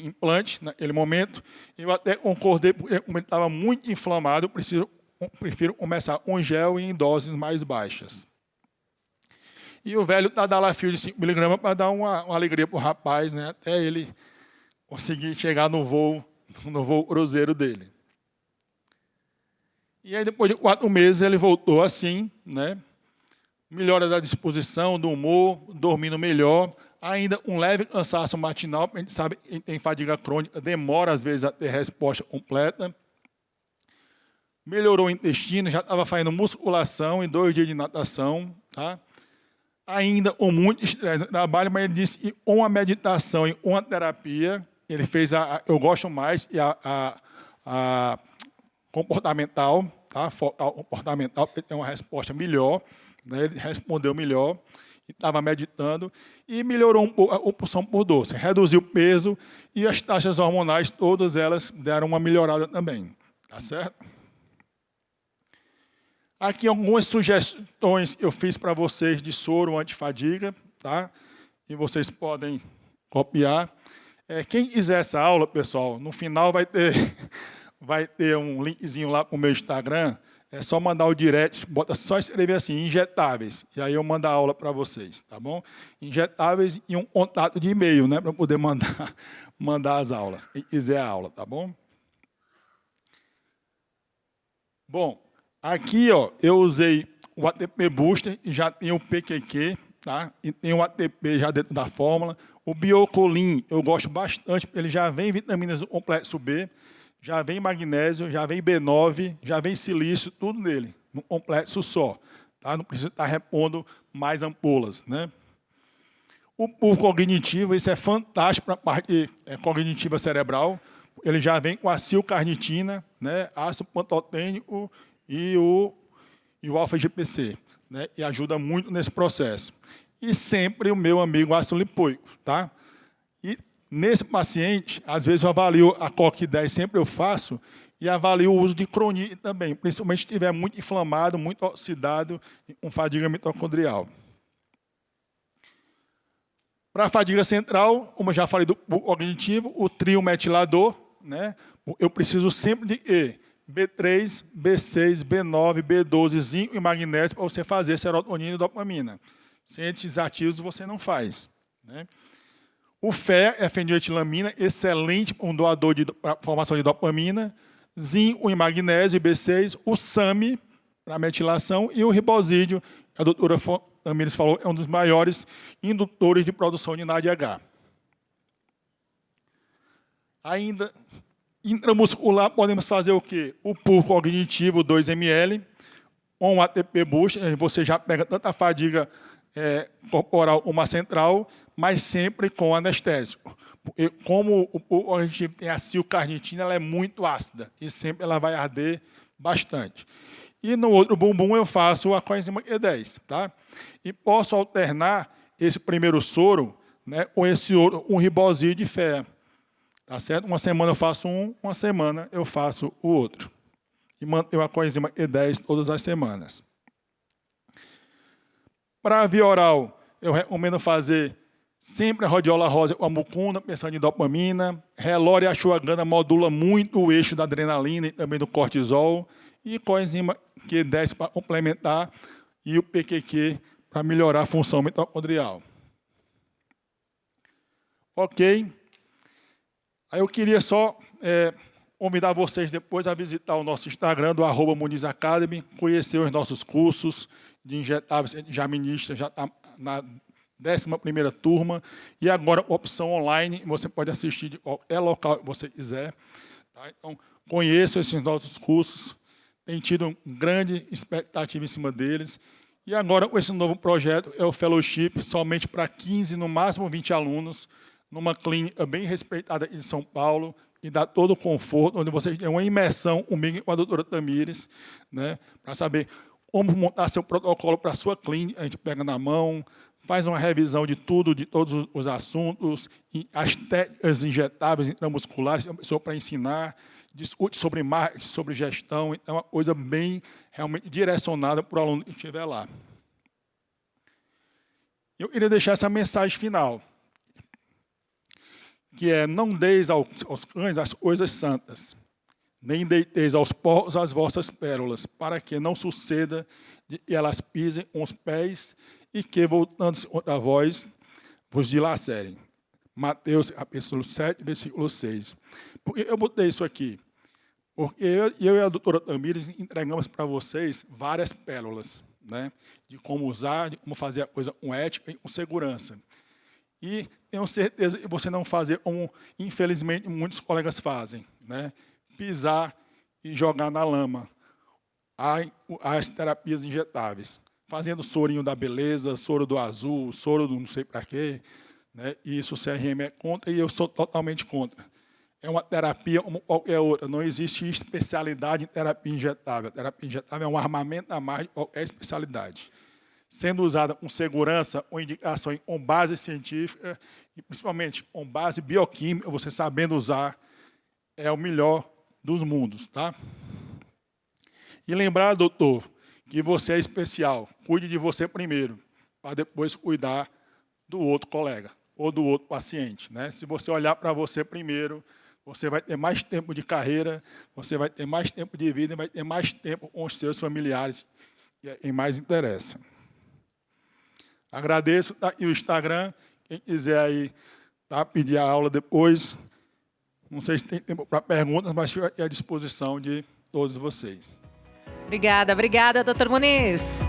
implante naquele momento. Eu até concordei, porque como ele estava muito inflamado, eu prefiro começar com gel e em doses mais baixas. E o velho Tadalafil de 5 mg para dar uma alegria para o rapaz, né, até ele conseguir chegar no voo cruzeiro dele. E aí, depois de 4 meses, ele voltou assim, né? Melhora da disposição, do humor, dormindo melhor, ainda um leve cansaço matinal, a gente sabe que quem tem fadiga crônica demora, às vezes, a ter resposta completa. Melhorou o intestino, já estava fazendo musculação em 2 dias de natação, tá? Ainda com muito estresse no trabalho, mas ele disse que com a meditação e com a terapia, ele fez eu gosto mais, e a comportamental, tá? Focal comportamental, porque tem uma resposta melhor, né? Ele respondeu melhor, estava meditando, e melhorou um pouco a compulsão por doce, reduziu o peso, e as taxas hormonais, todas elas deram uma melhorada também. Tá certo? Aqui algumas sugestões que eu fiz para vocês de soro antifadiga, tá? E vocês podem copiar. Quem quiser essa aula, pessoal, no final vai ter um linkzinho lá para o meu Instagram. É só mandar o direct, só escrever assim, injetáveis, e aí eu mando a aula para vocês, tá bom? Injetáveis e um contato de e-mail, né, para poder mandar as aulas, quem quiser a aula, tá bom? Bom, aqui, ó, eu usei o ATP Booster, e já tem o PQQ, tá? E tem o ATP já dentro da fórmula. O Biocolin, eu gosto bastante, porque ele já vem vitaminas do complexo B, já vem magnésio, já vem B9, já vem silício, tudo nele, num complexo só. Tá? Não precisa estar repondo mais ampolas, né? O cognitivo, isso é fantástico para a parte cognitiva cerebral. Ele já vem com a acilcarnitina, né? Ácido pantotênico e o alfa-GPC, né? E ajuda muito nesse processo. E sempre o meu amigo ácido lipoico, tá? E nesse paciente, às vezes eu avalio a COQ10, sempre eu faço, e avalio o uso de Croni também, principalmente se estiver muito inflamado, muito oxidado, com fadiga mitocondrial. Para a fadiga central, como eu já falei do cognitivo, o trio metilador, né? Eu preciso sempre de B3, B6, B9, B12, zinco e magnésio para você fazer serotonina e dopamina. Sem esses ativos você não faz, né? O FE é feniletilamina, excelente um doador de formação de dopamina. Zinco e magnésio, B6. O SAMI, para metilação. E o ribosídeo, a doutora Tamires falou, é um dos maiores indutores de produção de NADH. Ainda, Intramuscular, podemos fazer o quê? O pulo cognitivo, 2 ml, ou um ATP Boost, você já pega tanta fadiga corporal uma central, mas sempre com anestésico. Porque como a gente tem a cilcarnitina, ela é muito ácida, e sempre ela vai arder bastante. E no outro bumbum eu faço a coenzima Q10, tá? E posso alternar esse primeiro soro, né, com esse outro, um ribosio de fé. Tá certo? Uma semana eu faço um, uma semana eu faço o outro. E mantenho a coenzima Q10 todas as semanas. Para a via oral, eu recomendo fazer sempre a rhodiola rosa com a mucuna, pensando em dopamina. Relora e ashwagandha modula muito o eixo da adrenalina e também do cortisol. E coenzima Q10 para complementar e o PQQ para melhorar a função mitocondrial. Ok? Aí eu queria só convidar vocês depois a visitar o nosso Instagram do @MunizAcademy, conhecer os nossos cursos de injetáveis, já ministra, já está na 11ª turma, e agora opção online, você pode assistir de qualquer local que você quiser. Tá? Então, conheça esses nossos cursos, tem tido grande expectativa em cima deles, e agora com esse novo projeto é o Fellowship, somente para 15, no máximo 20 alunos, numa clínica bem respeitada aqui de São Paulo, e dá todo o conforto, onde você tem uma imersão comigo e com a doutora Tamires, né, para saber como montar seu protocolo para a sua clínica. A gente pega na mão, faz uma revisão de tudo, de todos os assuntos, e as técnicas injetáveis intramusculares, para ensinar, discute sobre marketing, sobre gestão, então é uma coisa bem realmente direcionada para o aluno que estiver lá. Eu queria deixar essa mensagem final, que é: não deis aos cães as coisas santas, nem deiteis aos porcos as vossas pérolas, para que não suceda de que elas pisem com os pés e que, voltando-se contra vós, vos dilacerem. Mateus, capítulo 7, versículo 6. Por que eu botei isso aqui? Porque eu e a doutora Tamires entregamos para vocês várias pérolas, né, de como usar, de como fazer a coisa com ética e com segurança. E tenho certeza que você não fazer como, infelizmente, muitos colegas fazem, né? Pisar e jogar na lama as terapias injetáveis, fazendo sorinho da beleza, soro do azul, soro do não sei para quê, né? E isso o CRM é contra e eu sou totalmente contra. É uma terapia como qualquer outra, não existe especialidade em terapia injetável. A terapia injetável é um armamento a mais de qualquer especialidade, sendo usada com segurança, com indicação com base científica e, principalmente, com base bioquímica, você sabendo usar, é o melhor dos mundos, tá? E lembrar, doutor, que você é especial. Cuide de você primeiro, para depois cuidar do outro colega ou do outro paciente, né? Se você olhar para você primeiro, você vai ter mais tempo de carreira, você vai ter mais tempo de vida e vai ter mais tempo com os seus familiares, que é quem mais interessa. Agradeço, tá aqui o Instagram, quem quiser aí, tá, pedir a aula depois. Não sei se tem tempo para perguntas, mas fico aqui à disposição de todos vocês. Obrigada, doutor Muniz.